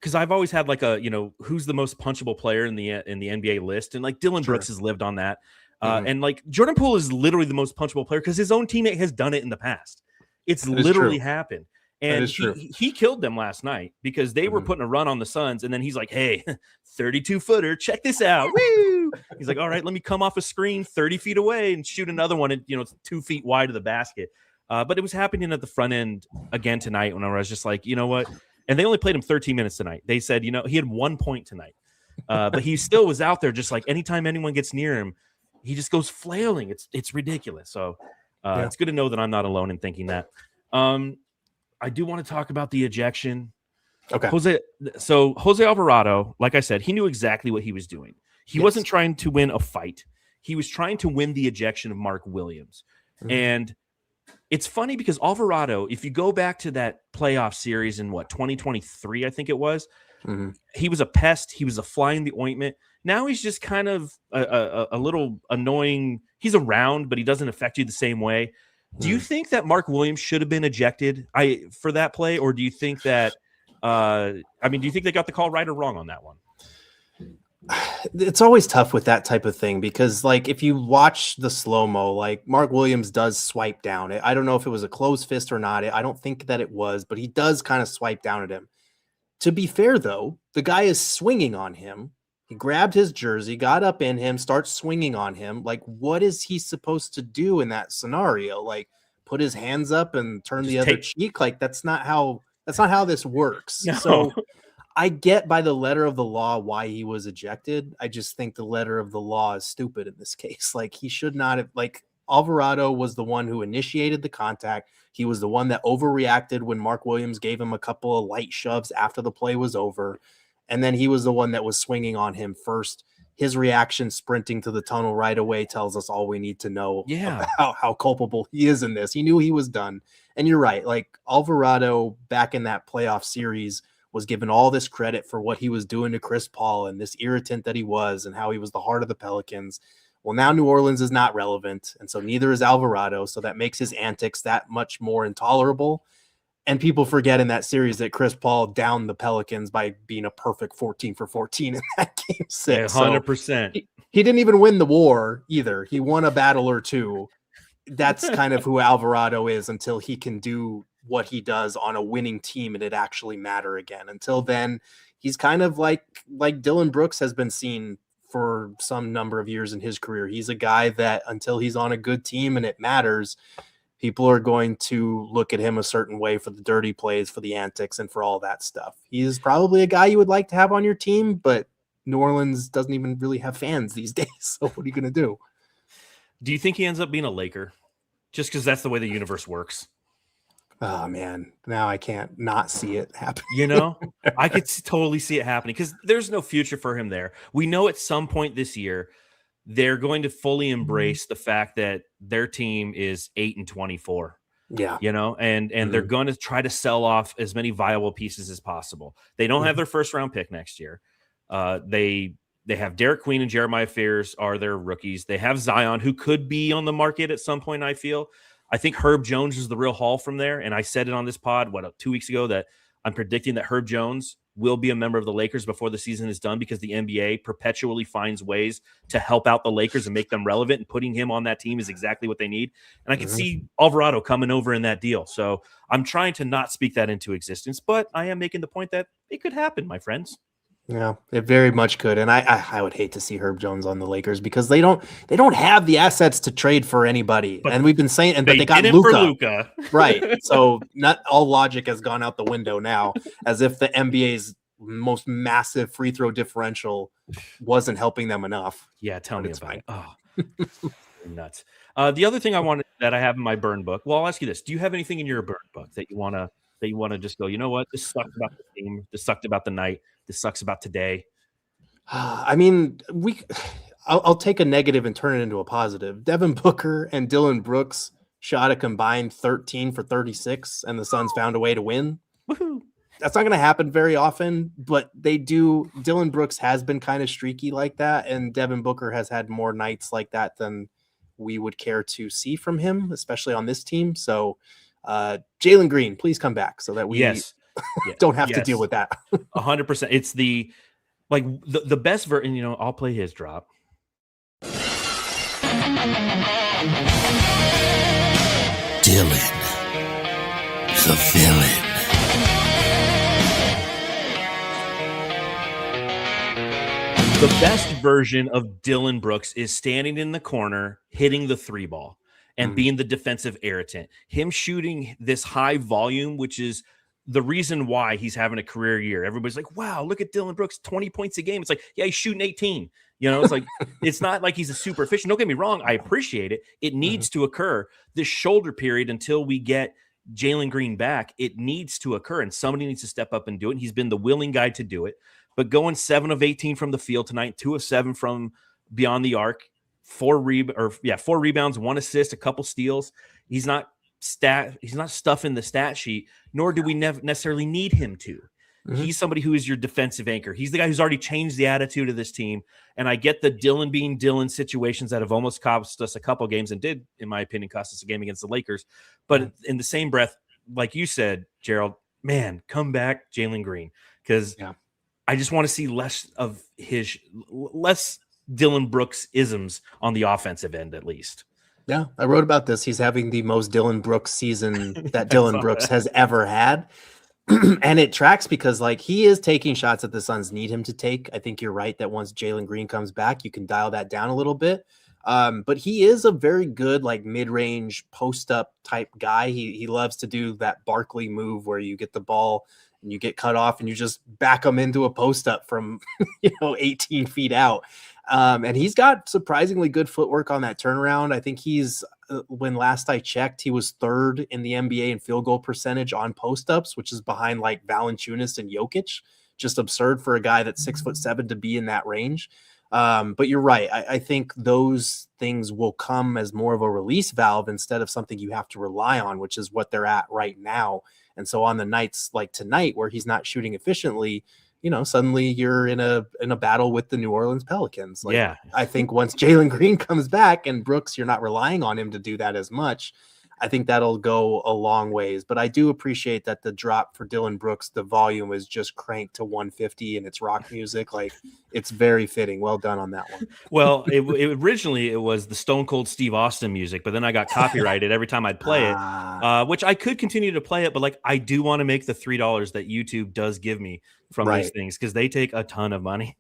because I've always had like a, who's the most punchable player in the NBA list, and like Dylan Brooks has lived on that. And like Jordan Poole is literally the most punchable player because his own teammate has done it in the past. It's literally happened. And he killed them last night because they were putting a run on the Suns. And then he's like, hey, 32-footer, check this out. Woo! He's like, all right, let me come off a screen 30 feet away and shoot another one. And, it's 2 feet wide of the basket. But it was happening at the front end again tonight when I was just like, you know what? And they only played him 13 minutes tonight. They said, he had 1 point tonight. But he still was out there just like anytime anyone gets near him, he just goes flailing. It's ridiculous. So it's good to know that I'm not alone in thinking that. I do want to talk about the ejection. Okay. Jose Alvarado, like I said, he knew exactly what he was doing. He wasn't trying to win a fight. He was trying to win the ejection of Mark Williams. And it's funny because Alvarado, if you go back to that playoff series in 2023, I think it was, he was a pest. He was a fly in the ointment. Now he's just kind of a little annoying. He's around, but he doesn't affect you the same way. Do you think that Mark Williams should have been ejected for that play? Or do you think that, do you think they got the call right or wrong on that one? It's always tough with that type of thing because, like, if you watch the slow-mo, like, Mark Williams does swipe down. I don't know if it was a closed fist or not. I don't think that it was, but he does kind of swipe down at him. To be fair, though, the guy is swinging on him. He grabbed his jersey, got up in him, starts swinging on him. Like, what is he supposed to do in that scenario? Like, put his hands up and turn the other cheek? Like, that's not how this works. No. So I get by the letter of the law why he was ejected. I just think the letter of the law is stupid in this case. Like, he should not have, like, Alvarado was the one who initiated the contact. He was the one that overreacted when Mark Williams gave him a couple of light shoves after the play was over. And then he was the one that was swinging on him first. His reaction sprinting to the tunnel right away tells us all we need to know about how culpable he is in this. He knew he was done. And you're right. Like, Alvarado back in that playoff series was given all this credit for what he was doing to Chris Paul and this irritant that he was and how he was the heart of the Pelicans. Well, now New Orleans is not relevant, and so neither is Alvarado, so that makes his antics that much more intolerable. And people forget in that series that Chris Paul downed the Pelicans by being a perfect 14 for 14 in that game 6. 100%. So he didn't even win the war either. He won a battle or two. That's kind of who Alvarado is until he can do what he does on a winning team and it actually matter again. Until then, he's kind of like Dillon Brooks has been seen for some number of years in his career. He's a guy that until he's on a good team and it matters, people are going to look at him a certain way for the dirty plays, for the antics, and for all that stuff. He's probably a guy you would like to have on your team, but New Orleans doesn't even really have fans these days. So what are you going to do? Do you think he ends up being a Laker? Just because that's the way the universe works. Oh, man. Now I can't not see it happen. You know, I could totally see it happening because there's no future for him there. We know at some point this year, they're going to fully embrace the fact that their team is 8-24. Yeah. You know, and they're going to try to sell off as many viable pieces as possible. They don't have their first round pick next year. They have Derek Queen and Jeremiah Fears are their rookies. They have Zion, who could be on the market at some point, I feel. I think Herb Jones is the real haul from there. And I said it on this pod, 2 weeks ago, that I'm predicting that Herb Jones will be a member of the Lakers before the season is done because the NBA perpetually finds ways to help out the Lakers and make them relevant, and putting him on that team is exactly what they need. And I can see Alvarado coming over in that deal. So I'm trying to not speak that into existence, but I am making the point that it could happen, my friends. Yeah, it very much could. And I would hate to see Herb Jones on the Lakers because they don't have the assets to trade for anybody. But and we've been saying, but they got did it for Luka. Right. So not all logic has gone out the window now, as if the NBA's most massive free throw differential wasn't helping them enough. Yeah, tell me about it. Oh, nuts. The other thing that I have in my burn book. Well, I'll ask you this: do you have anything in your burn book that you wanna just go? You know what? This sucked about the team. This sucked about the night. This sucks about today. I mean, I'll take a negative and turn it into a positive. Devin Booker and Dillon Brooks shot a combined 13 for 36, and the Suns found a way to win. Woohoo! That's not going to happen very often, but they do. Dillon Brooks has been kind of streaky like that, and Devin Booker has had more nights like that than we would care to see from him, especially on this team. So, Jalen Green, please come back so that we don't have to deal with that. 100%. It's the best version. You know, I'll play his drop. Dylan, the villain. The best version of Dillon Brooks is standing in the corner, hitting the three ball and being the defensive irritant. Him shooting this high volume, which is the reason why he's having a career year. Everybody's like, wow, look at Dillon Brooks, 20 points a game. It's like, yeah, he's shooting 18. You know, it's like, it's not like he's a super efficient. Don't get me wrong. I appreciate it. It needs to occur. This shoulder period until we get Jalen Green back, it needs to occur, and somebody needs to step up and do it. And he's been the willing guy to do it. But going 7 of 18 from the field tonight, 2 of 7 from beyond the arc, 4 rebounds, 1 assist, a couple steals. He's not stuffing the stat sheet, nor do we necessarily need him to. He's somebody who is your defensive anchor. He's the guy who's already changed the attitude of this team. And I get the Dillon being Dillon situations that have almost cost us a couple games and did, in my opinion, cost us a game against the Lakers. But in the same breath, like you said, Gerald, man, come back, Jalen Green, because I just want to see less Dillon Brooks isms on the offensive end, at least. Yeah, I wrote about this. He's having the most Dillon Brooks season that Dillon Brooks has ever had. And it tracks because, like, he is taking shots that the Suns need him to take. I think you're right that once Jalen Green comes back, you can dial that down a little bit. But he is a very good, like, mid-range post-up type guy. He loves to do that Barkley move where you get the ball and you get cut off and you just back him into a post-up from, 18 feet out. And he's got surprisingly good footwork on that turnaround. I think when last I checked, he was 3rd in the NBA in field goal percentage on post-ups, which is behind like Valanciunas and Jokic. Just absurd for a guy that's 6'7" to be in that range. But you're right. I think those things will come as more of a release valve instead of something you have to rely on, which is what they're at right now. And so on the nights like tonight where he's not shooting efficiently, suddenly you're in a battle with the New Orleans Pelicans. I think once Jalen Green comes back and Brooks, you're not relying on him to do that as much. I think that'll go a long ways. But I do appreciate that the drop for Dylan Brooks, the volume is just cranked to 150 and it's rock music. Like, it's very fitting. Well done on that one. Well, originally it was the Stone Cold Steve Austin music, but then I got copyrighted every time I'd play it, which I could continue to play it, but like I do want to make the $3 that YouTube does give me from these things because they take a ton of money.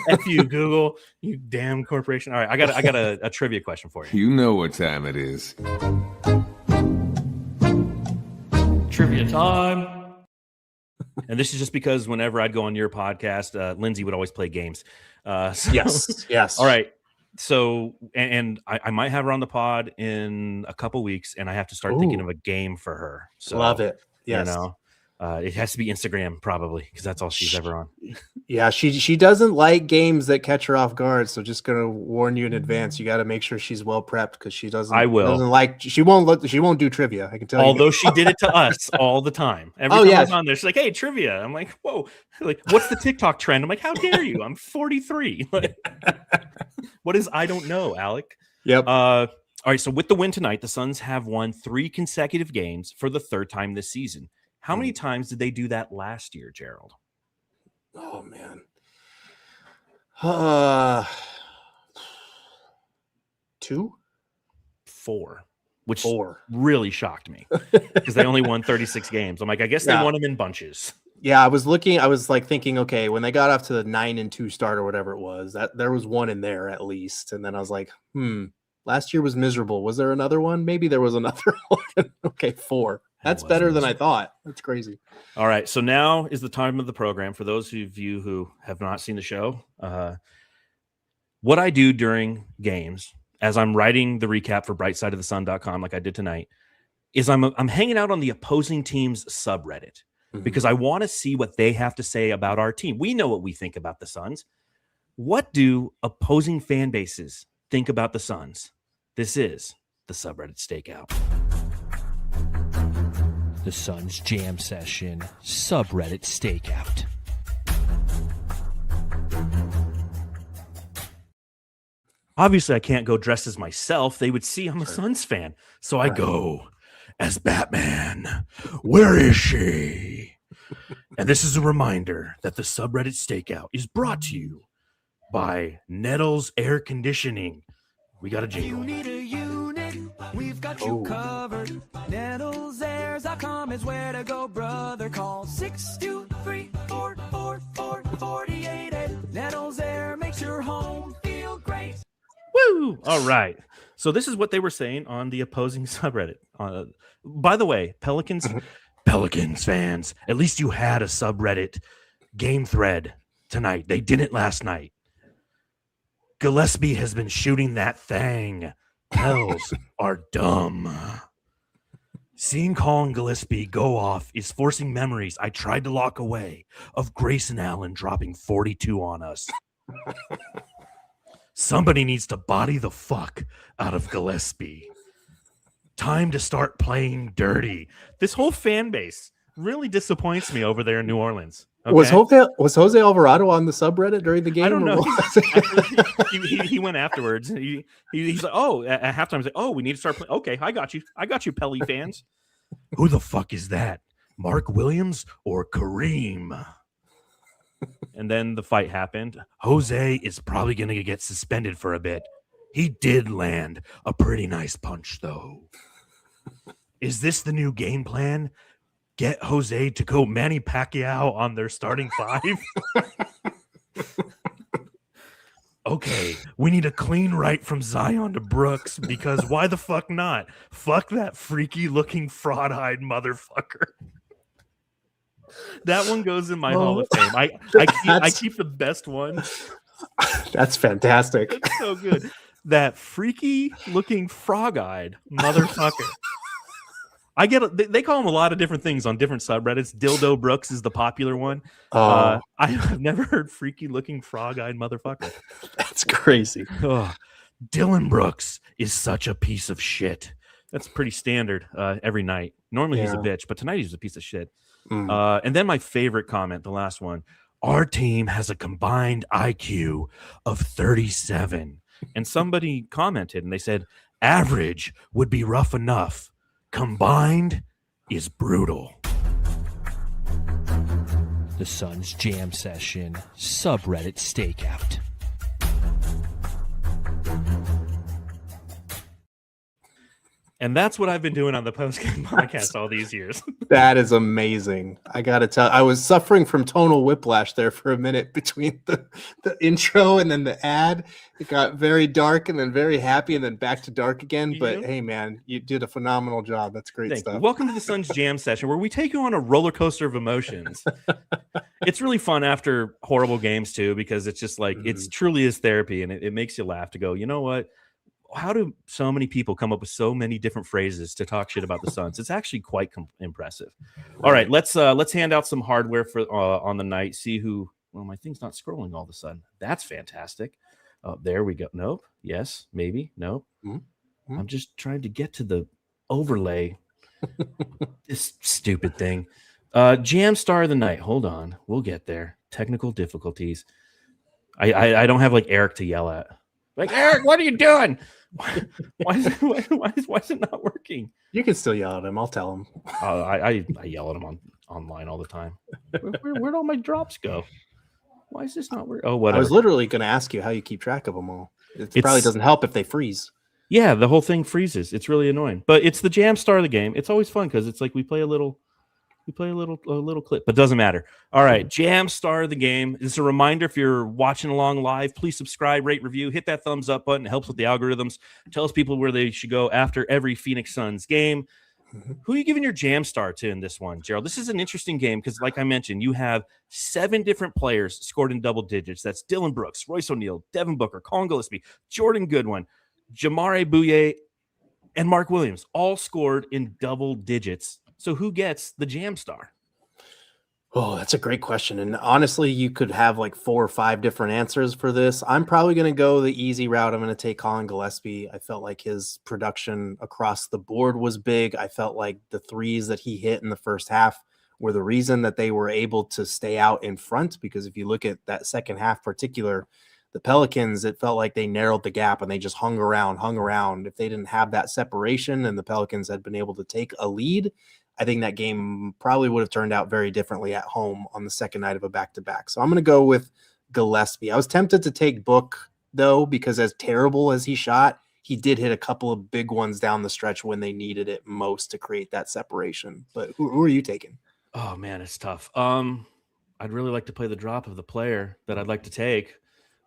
F you, Google, you damn corporation. All right, I got a trivia question for you. You know what time it is. Trivia time. And this is just because whenever I'd go on your podcast, Lindsay would always play games. Yes. All right. So, and I might have her on the pod in a couple weeks, and I have to start thinking of a game for her. So, love it. Yes. You know, it has to be Instagram probably because that's all she's ever on. Yeah, she doesn't like games that catch her off guard. So just gonna warn you in advance. You got to make sure she's well prepped because she doesn't. She won't do trivia. I can tell you. Although she did it to us all the time. Every time I was on there, she's like, "Hey, trivia." I'm like, "Whoa!" Like, what's the TikTok trend? I'm like, "How dare you? I'm 43." Like, what is I don't know, Alec? Yep. All right. So with the win tonight, the Suns have won 3 consecutive games for the 3rd time this season. How many times did they do that last year, Gerald? Oh man. 2? 4, which 4 really shocked me because they only won 36 games. I'm like, I guess they won them in bunches. Yeah, I was like thinking, okay, when they got off to the 9-2 start or whatever it was, that there was one in there at least. And then I was like, last year was miserable. Was there another one? Maybe there was another one. Okay, 4. That's better than I thought. That's crazy. All right. So now is the time of the program. For those of you who have not seen the show, what I do during games, as I'm writing the recap for brightsideofthesun.com, like I did tonight, is I'm hanging out on the opposing team's subreddit because I want to see what they have to say about our team. We know what we think about the Suns. What do opposing fan bases think about the Suns? This is the subreddit stakeout. The Suns Jam Session subreddit stakeout. Obviously, I can't go dressed as myself. They would see I'm a Suns fan. So I go as Batman. Where is she? And this is a reminder that the subreddit stakeout is brought to you by Nettles Air Conditioning. We got a jingle. You need a unit, we've got you covered. NettlesAir.com is where to go, brother. Call 623-444-48. Nettles Air makes your home feel great. Woo! All right. So this is what they were saying on the opposing subreddit. By the way, Pelicans fans, at least you had a subreddit game thread tonight. They didn't last night. Gillespie has been shooting that thing. Pels are dumb. Seeing Colin Gillespie go off is forcing memories I tried to lock away of Grayson Allen dropping 42 on us. Somebody needs to body the fuck out of Gillespie. Time to start playing dirty. This whole fan base really disappoints me over there in New Orleans. Okay? Was Jose Alvarado on the subreddit during the game? I don't know. He went afterwards. He's like, oh, at halftime, he's like, oh, we need to start playing. Okay, I got you, Pelis fans. Who the fuck is that? Mark Williams or Kareem? And then the fight happened. Jose is probably going to get suspended for a bit. He did land a pretty nice punch, though. Is this the new game plan? Get Jose to go Manny Pacquiao on their starting 5? Okay, we need a clean right from Zion to Brooks because why the fuck not? Fuck that freaky looking fraud-eyed motherfucker. That one goes in my Hall of Fame. I keep the best one. That's fantastic. It's so good. That freaky looking frog-eyed motherfucker. I get they call him a lot of different things on different subreddits. Dildo Brooks is the popular one. I've never heard freaky looking frog-eyed motherfucker. That's crazy. Dylan Brooks is such a piece of shit. That's pretty standard every night. Normally he's a bitch, but tonight he's a piece of shit. And then my favorite comment, the last one. Our team has a combined IQ of 37. And somebody commented and they said, Average would be rough enough. Combined is brutal. The Suns Jam Session subreddit stakeout. And that's what I've been doing on the post-game podcast all these years. That is amazing. I gotta tell, I was suffering from tonal whiplash there for a minute between the intro and then the ad. It got very dark and then very happy and then back to dark again. But hey, man, you did a phenomenal job. That's great Thank stuff. you. Welcome to the Suns Jam Session, where we take you on a roller coaster of emotions. It's really fun after horrible games too, because it's just like it's truly is therapy, and it makes you laugh to go, you know what? How do so many people come up with so many different phrases to talk shit about the Suns? It's actually quite impressive. All right, let's hand out some hardware for on the night. See who. Well, my thing's not scrolling all of a sudden. That's fantastic. Oh, there we go. Nope. Yes. Maybe. Nope. Mm-hmm. I'm just trying to get to the overlay. This stupid thing. Jam star of the night. Hold on. We'll get there. Technical difficulties. I don't have like Eric to yell at. Like, Eric, what are you doing? Why is it not working? You can still yell at him. I'll tell him. I yell at him online all the time. Where'd all my drops go? Why is this not working? Oh, whatever. I was literally going to ask you how you keep track of them all. It probably doesn't help if they freeze. Yeah, the whole thing freezes. It's really annoying. But it's the jam star of the game. It's always fun because it's like we play a little clip, but doesn't matter. All right, jam star of the game. This is a reminder, if you're watching along live, please subscribe, rate, review, hit that thumbs up button. It helps with the algorithms. Tells people where they should go after every Phoenix Suns game. Who are you giving your jam star to in this one, Gerald? This is an interesting game because, like I mentioned, you have 7 different players scored in double digits. That's Dillon Brooks, Royce O'Neal, Devin Booker, Colin Gillespie, Jordan Goodwin, Jamare Bouye, and Mark Williams, all scored in double digits. So who gets the jam star? Oh, that's a great question. And honestly, you could have like 4 or 5 different answers for this. I'm probably going to go the easy route. I'm going to take Colin Gillespie. I felt like his production across the board was big. I felt like the threes that he hit in the first half were the reason that they were able to stay out in front. Because if you look at that second half particular, the Pelicans, it felt like they narrowed the gap and they just hung around. If they didn't have that separation and the Pelicans had been able to take a lead, I think that game probably would have turned out very differently at home on the second night of a back-to-back. So I'm going to go with Gillespie. I was tempted to take Book, though, because as terrible as he shot, he did hit a couple of big ones down the stretch when they needed it most to create that separation. But who are you taking? Oh, man, it's tough. I'd really like to play the drop of the player that I'd like to take,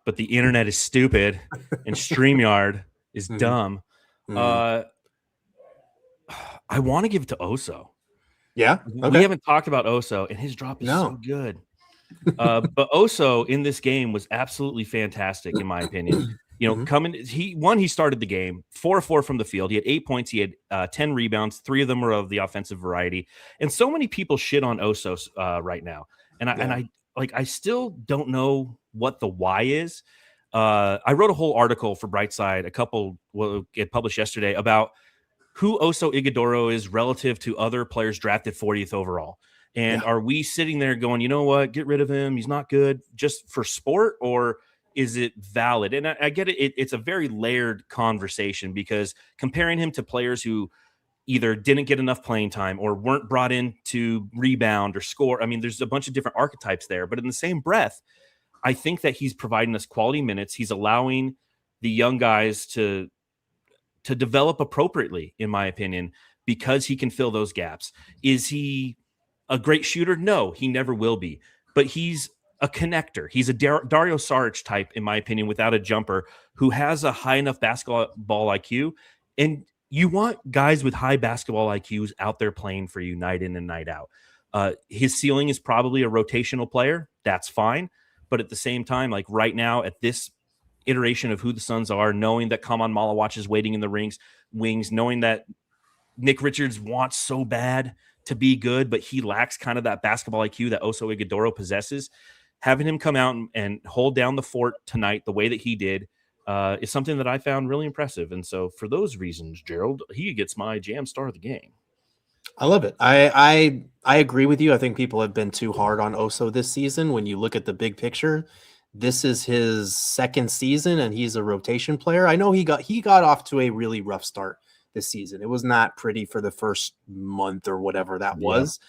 but the internet is stupid and StreamYard is dumb. I want to give it to Oso. Yeah. Okay. We haven't talked about Oso, and his drop is so good. But Oso in this game was absolutely fantastic, in my opinion. You know, he started the game 4-4 from the field. He had 8 points. He had 10 rebounds. 3 of them were of the offensive variety. And so many people shit on Oso right now. And I still don't know what the why is. I wrote a whole article for Brightside, get published yesterday, about who Oso Ighodaro is relative to other players drafted 40th overall. And are we sitting there going, you know what, get rid of him, he's not good, just for sport, or is it valid? And I get it. It's a very layered conversation, because comparing him to players who either didn't get enough playing time or weren't brought in to rebound or score, I mean, there's a bunch of different archetypes there. But in the same breath, I think that he's providing us quality minutes. He's allowing the young guys to develop appropriately, in my opinion, because he can fill those gaps. Is he a great shooter? No, he never will be. But he's a connector. He's a Dario Saric type, in my opinion, without a jumper, who has a high enough basketball IQ. And you want guys with high basketball IQs out there playing for you night in and night out. His ceiling is probably a rotational player. That's fine. But at the same time, like right now, at this iteration of who the Suns are, knowing that Kaman Malawach is waiting in the wings, knowing that Nick Richards wants so bad to be good, but he lacks kind of that basketball IQ that Oso Ighodaro possesses, having him come out and hold down the fort tonight the way that he did is something that I found really impressive. And so for those reasons, Gerald, he gets my jam star of the game. I love it. I agree with you. I think people have been too hard on Oso this season. When you look at the big picture, this is his second season and he's a rotation player. I know he got off to a really rough start this season. It was not pretty for the first month or whatever that was,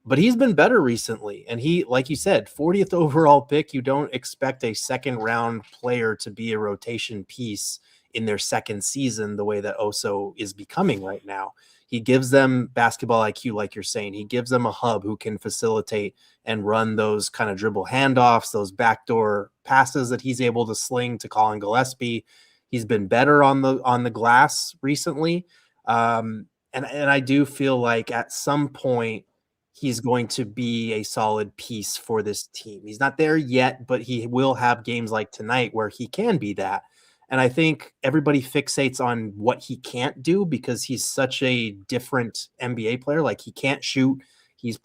but he's been better recently. And he, like you said, 40th overall pick. You don't expect a second round player to be a rotation piece in their second season the way that Oso is becoming right now. He gives them basketball IQ, like you're saying. He gives them a hub who can facilitate and run those kind of dribble handoffs, those backdoor passes that he's able to sling to Colin Gillespie. He's been better on the glass recently. And I do feel like at some point he's going to be a solid piece for this team. He's not there yet, but he will have games like tonight where he can be that. And I think everybody fixates on what he can't do because he's such a different NBA player. Like, he can't shoot. He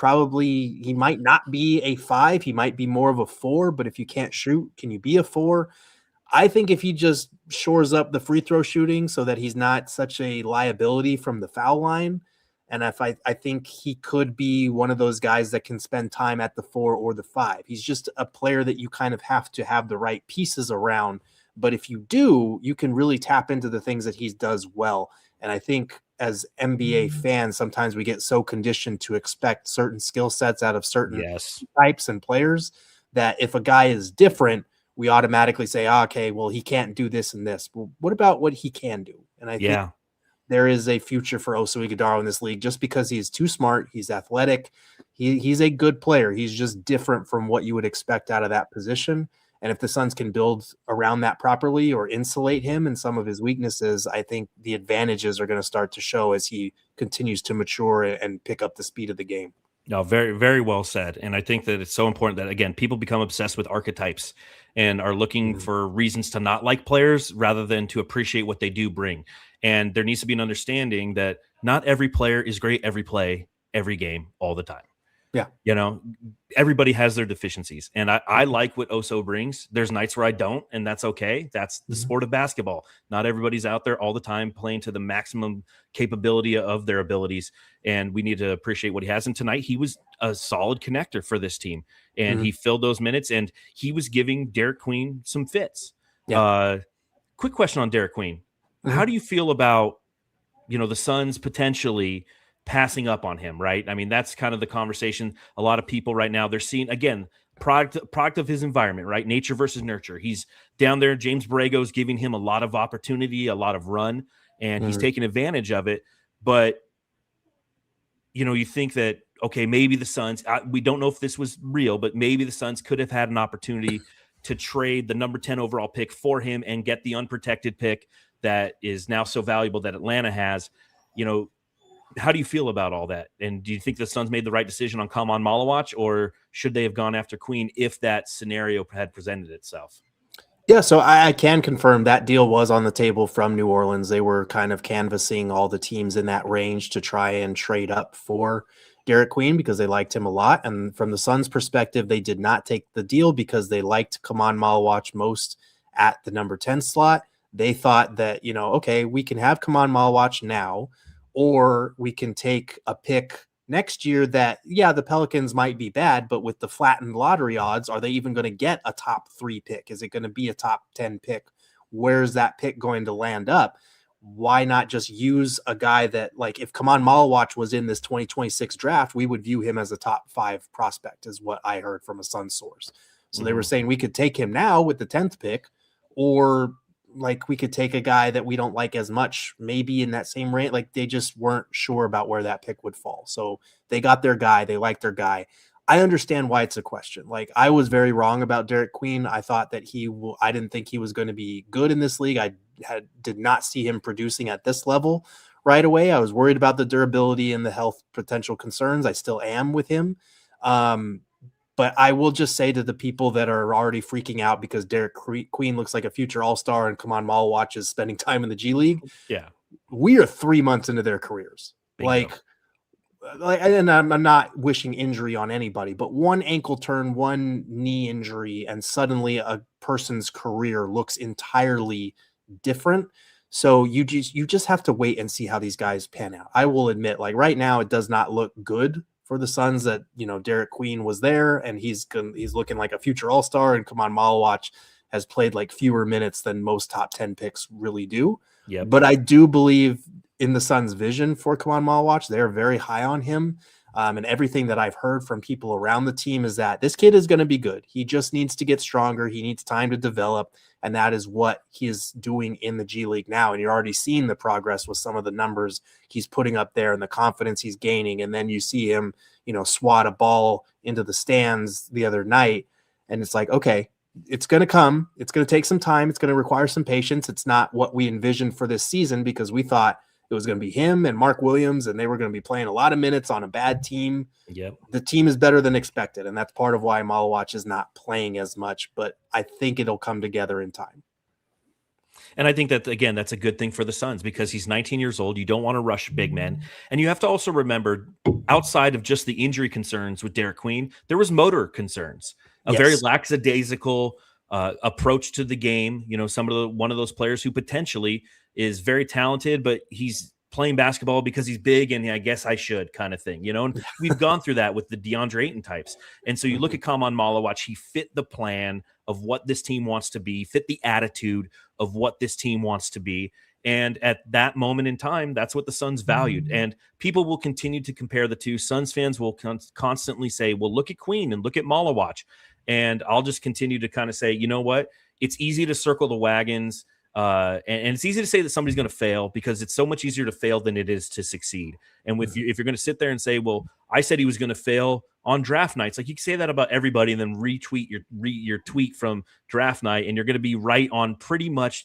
might not be a 5. He might be more of a 4, but if you can't shoot, can you be a 4? I think if he just shores up the free throw shooting so that he's not such a liability from the foul line, and I think he could be one of those guys that can spend time at the 4 or the 5. He's just a player that you kind of have to have the right pieces around. But if you do, you can really tap into the things that he does well. And I think as NBA fans, sometimes we get so conditioned to expect certain skill sets out of certain types and players that if a guy is different, we automatically say, okay, well, he can't do this and this. Well, what about what he can do? And I think there is a future for Oso Ighodaro in this league just because he's too smart. He's athletic. He's a good player. He's just different from what you would expect out of that position. And if the Suns can build around that properly or insulate him and some of his weaknesses, I think the advantages are going to start to show as he continues to mature and pick up the speed of the game. No, very, very well said. And I think that it's so important that, again, people become obsessed with archetypes and are looking for reasons to not like players rather than to appreciate what they do bring. And there needs to be an understanding that not every player is great every play, every game, all the time. Yeah. You know, everybody has their deficiencies. And I like what Oso brings. There's nights where I don't, and that's okay. That's the sport of basketball. Not everybody's out there all the time playing to the maximum capability of their abilities. And we need to appreciate what he has. And tonight he was a solid connector for this team. And he filled those minutes and he was giving Derek Queen some fits. Yeah. Quick question on Derek Queen. How do you feel about, the Suns potentially passing up on him, right? I mean, that's kind of the conversation. A lot of people right now, they're seeing, again, product of his environment, right? Nature versus nurture. He's down there. James Borrego's giving him a lot of opportunity, a lot of run, and he's taking advantage of it. But, you think that, okay, maybe the Suns, we don't know if this was real, but maybe the Suns could have had an opportunity to trade the number 10 overall pick for him and get the unprotected pick that is now so valuable that Atlanta has. How do you feel about all that? And do you think the Suns made the right decision on Kaman Malawach, or should they have gone after Queen if that scenario had presented itself? Yeah, so I can confirm that deal was on the table from New Orleans. They were kind of canvassing all the teams in that range to try and trade up for Derek Queen because they liked him a lot. And from the Suns' perspective, they did not take the deal because they liked Kaman Malawach most at the number 10 slot. They thought that, okay, we can have Kaman Malawach now, or we can take a pick next year that, the Pelicans might be bad, but with the flattened lottery odds, are they even going to get a top 3 pick? Is it going to be a top 10 pick? Where's that pick going to land up? Why not just use a guy that, like, if Kaman Malawach was in this 2026 draft, we would view him as a top 5 prospect, is what I heard from a Sun source. So they were saying we could take him now with the 10th pick, or like we could take a guy that we don't like as much, maybe in that same range. Like, they just weren't sure about where that pick would fall. So they got their guy. They liked their guy. I understand why it's a question. Like, I was very wrong about Derek Queen. I thought that I didn't think he was going to be good in this league. I did not see him producing at this level right away. I was worried about the durability and the health potential concerns. I still am with him. But I will just say to the people that are already freaking out because Derek Queen looks like a future all-star and Kaman Malawach is spending time in the G League. Yeah. We are 3 months into their careers. Bingo. And I'm not wishing injury on anybody, but one ankle turn, one knee injury, and suddenly a person's career looks entirely different. So you just have to wait and see how these guys pan out. I will admit, like, right now, it does not look good for the Suns that, Derek Queen was there and he's looking like a future all-star, and Kaman Malawach has played like fewer minutes than most top 10 picks really do. Yeah. But I do believe in the Suns' vision for Kaman Malawach. They're very high on him. And everything that I've heard from people around the team is that this kid is going to be good. He just needs to get stronger. He needs time to develop. And that is what he is doing in the G League now. And you're already seeing the progress with some of the numbers he's putting up there and the confidence he's gaining. And then you see him, swat a ball into the stands the other night. And it's like, okay, it's going to come. It's going to take some time. It's going to require some patience. It's not what we envisioned for this season, because we thought it was going to be him and Mark Williams, and they were going to be playing a lot of minutes on a bad team. Yep. The team is better than expected, and that's part of why Malawach is not playing as much, but I think it'll come together in time. And I think that, again, that's a good thing for the Suns, because he's 19 years old. You don't want to rush big men. And you have to also remember, outside of just the injury concerns with Derek Queen, there was motor concerns, a very lackadaisical approach to the game. One of those players who potentially is very talented, but he's playing basketball because he's big and I guess I should kind of thing, and we've gone through that with the DeAndre Ayton types. And so you look at Kaman Malawach, he fit the plan of what this team wants to be, fit the attitude of what this team wants to be. And at that moment in time, that's what the Suns valued. And people will continue to compare the two. Suns fans will constantly say, well, look at Queen and look at Malawach. And I'll just continue to kind of say, you know what? It's easy to circle the wagons. And it's easy to say that somebody's going to fail, because it's so much easier to fail than it is to succeed. And if you're going to sit there and say, well, I said he was going to fail on draft nights, like you can say that about everybody and then retweet your tweet from draft night, and you're going to be right on pretty much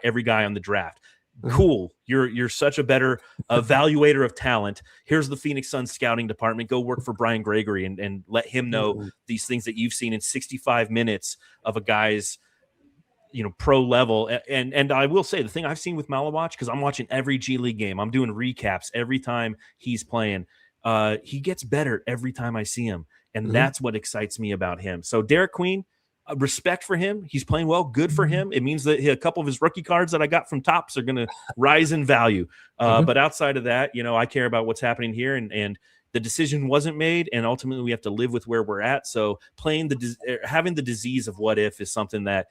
every guy on the draft. Cool. You're such a better evaluator of talent. Here's the Phoenix Suns scouting department. Go work for Brian Gregory and let him know these things that you've seen in 65 minutes of a guy's pro level. And I will say, the thing I've seen with Malawach, because I'm watching every G League game, I'm doing recaps every time he's playing. He gets better every time I see him. And that's what excites me about him. So Derek Queen, respect for him. He's playing well. Good for him. It means that a couple of his rookie cards that I got from Topps are going to rise in value. But outside of that, I care about what's happening here, and the decision wasn't made, and ultimately we have to live with where we're at. So having the disease of what if is something that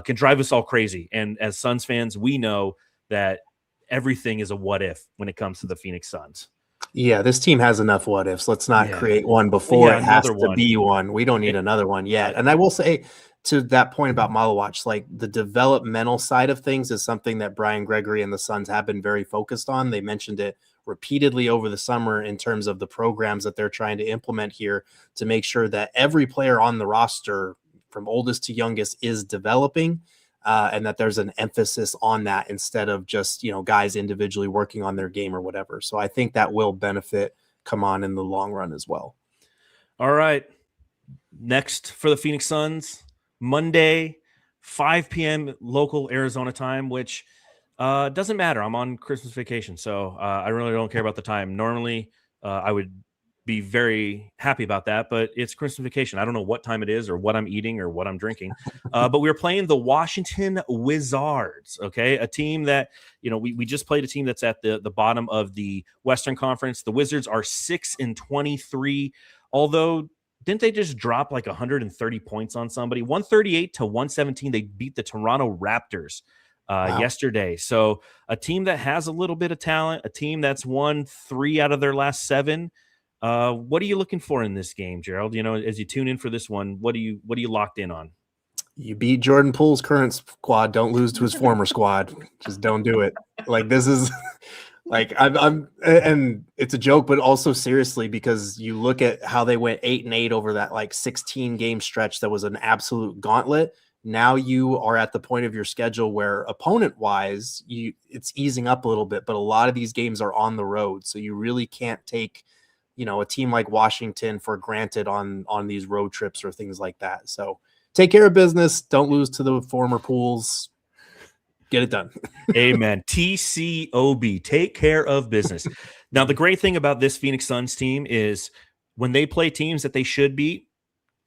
can drive us all crazy. And as Suns fans, we know that everything is a what if when it comes to the Phoenix Suns. Yeah, this team has enough what ifs. Let's not create one before it has to be one. We don't need another one yet. And I will say, to that point about Malawach, like the developmental side of things is something that Brian Gregory and the Suns have been very focused on. They mentioned it repeatedly over the summer in terms of the programs that they're trying to implement here to make sure that every player on the roster, from oldest to youngest, is developing, and that there's an emphasis on that instead of just, guys individually working on their game or whatever. So I think that will benefit Kaman in the long run as well. All right. Next for the Phoenix Suns, Monday, 5 p.m. local Arizona time, which doesn't matter. I'm on Christmas vacation, so I really don't care about the time. Normally, I would be very happy about that, but it's Christmas vacation. I don't know what time it is or what I'm eating or what I'm drinking. But we're playing the Washington Wizards, okay? A team that, we just played a team that's at the bottom of the Western Conference. The Wizards are 6-23, although didn't they just drop like 130 points on somebody? 138-117. They beat the Toronto Raptors yesterday. So a team that has a little bit of talent, a team that's won 3 out of their last 7. What are you looking for in this game, Gerald? As you tune in for this one, what are you locked in on? You beat Jordan Poole's current squad. Don't lose to his former squad. Just don't do it. Like, this is like, and it's a joke, but also seriously, because you look at how they went 8-8 over that like 16 game stretch. That was an absolute gauntlet. Now you are at the point of your schedule where opponent wise, it's easing up a little bit, but a lot of these games are on the road. So you really can't take, a team like Washington for granted on these road trips or things like that. So take care of business. Don't lose to the former Pools. Get it done. Amen. TCOB. Take care of business. Now, the great thing about this Phoenix Suns team is when they play teams that they should beat,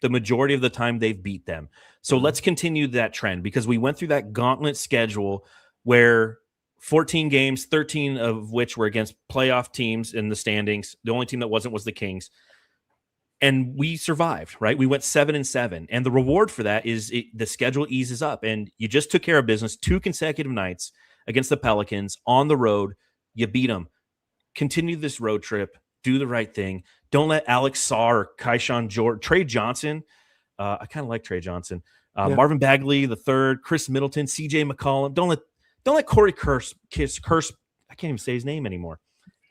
the majority of the time they've beat them. So let's continue that trend, because we went through that gauntlet schedule where 14 games, 13 of which were against playoff teams in the standings. The only team that wasn't was the Kings. And we survived, right? We went 7-7. And the reward for that is the schedule eases up. And you just took care of business 2 consecutive nights against the Pelicans on the road. You beat them. Continue this road trip. Do the right thing. Don't let Alex Saw or Keyshawn George, Trey Johnson. I kind of like Trey Johnson. Marvin Bagley the third, Chris Middleton, CJ McCollum. Don't let Corey Curse. I can't even say his name anymore.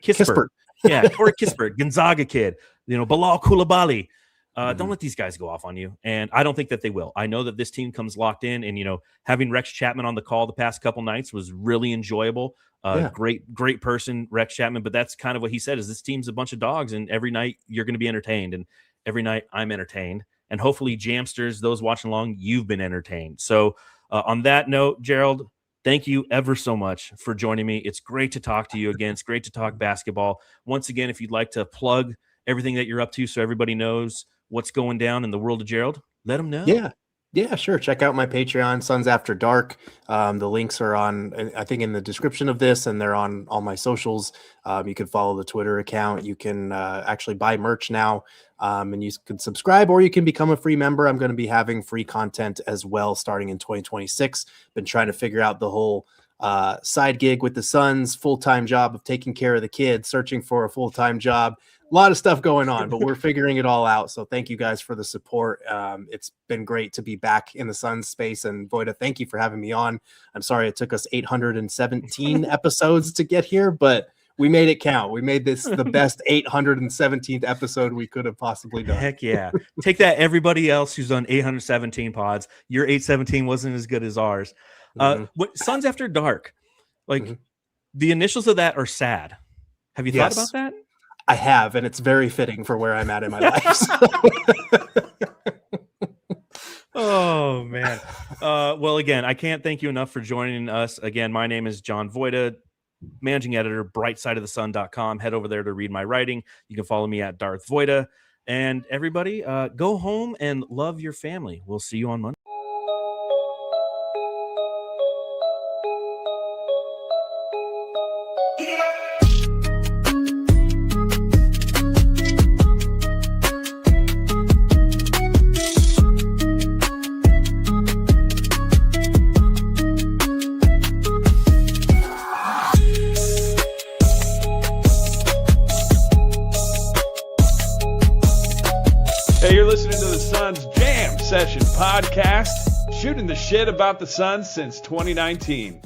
Kispert. Yeah, Corey Kispert, Gonzaga kid. Bilal Coulibaly. Don't let these guys go off on you. And I don't think that they will. I know that this team comes locked in. And, having Rex Chapman on the call the past couple nights was really enjoyable. Great person, Rex Chapman. But that's kind of what he said is this team's a bunch of dogs. And every night you're going to be entertained. And every night I'm entertained. And hopefully, Jamsters, those watching along, you've been entertained. So on that note, Gerald, thank you ever so much for joining me. It's great to talk to you again. It's great to talk basketball. Once again, if you'd like to plug everything that you're up to so everybody knows what's going down in the world of Gerald, let them know. Yeah, sure. Check out my Patreon, Suns After Dark. The links are on, I think, in the description of this, and they're on all my socials. You can follow the Twitter account. You can actually buy merch now, and you can subscribe, or you can become a free member. I'm going to be having free content as well starting in 2026. Been trying to figure out the whole side gig with the Suns, full-time job of taking care of the kids, searching for a full-time job. A lot of stuff going on, but we're figuring it all out. So thank you guys for the support. It's been great to be back in the Suns space. And Voida, thank you for having me on. I'm sorry it took us 817 episodes to get here, but we made it count. We made this the best 817th episode we could have possibly done. Heck yeah. Take that, everybody else who's done 817 pods. Your 817 wasn't as good as ours. What Suns After Dark, the initials of that are sad. Have you thought about that? I have, and it's very fitting for where I'm at in my life. Oh, man. Well, again, I can't thank you enough for joining us. Again, my name is John Voida, managing editor, brightsideofthesun.com. Head over there to read my writing. You can follow me at Darth Voida. And everybody, go home and love your family. We'll see you on Monday. Hey, you're listening to the Suns Jam Session podcast, shooting the shit about the Suns since 2019.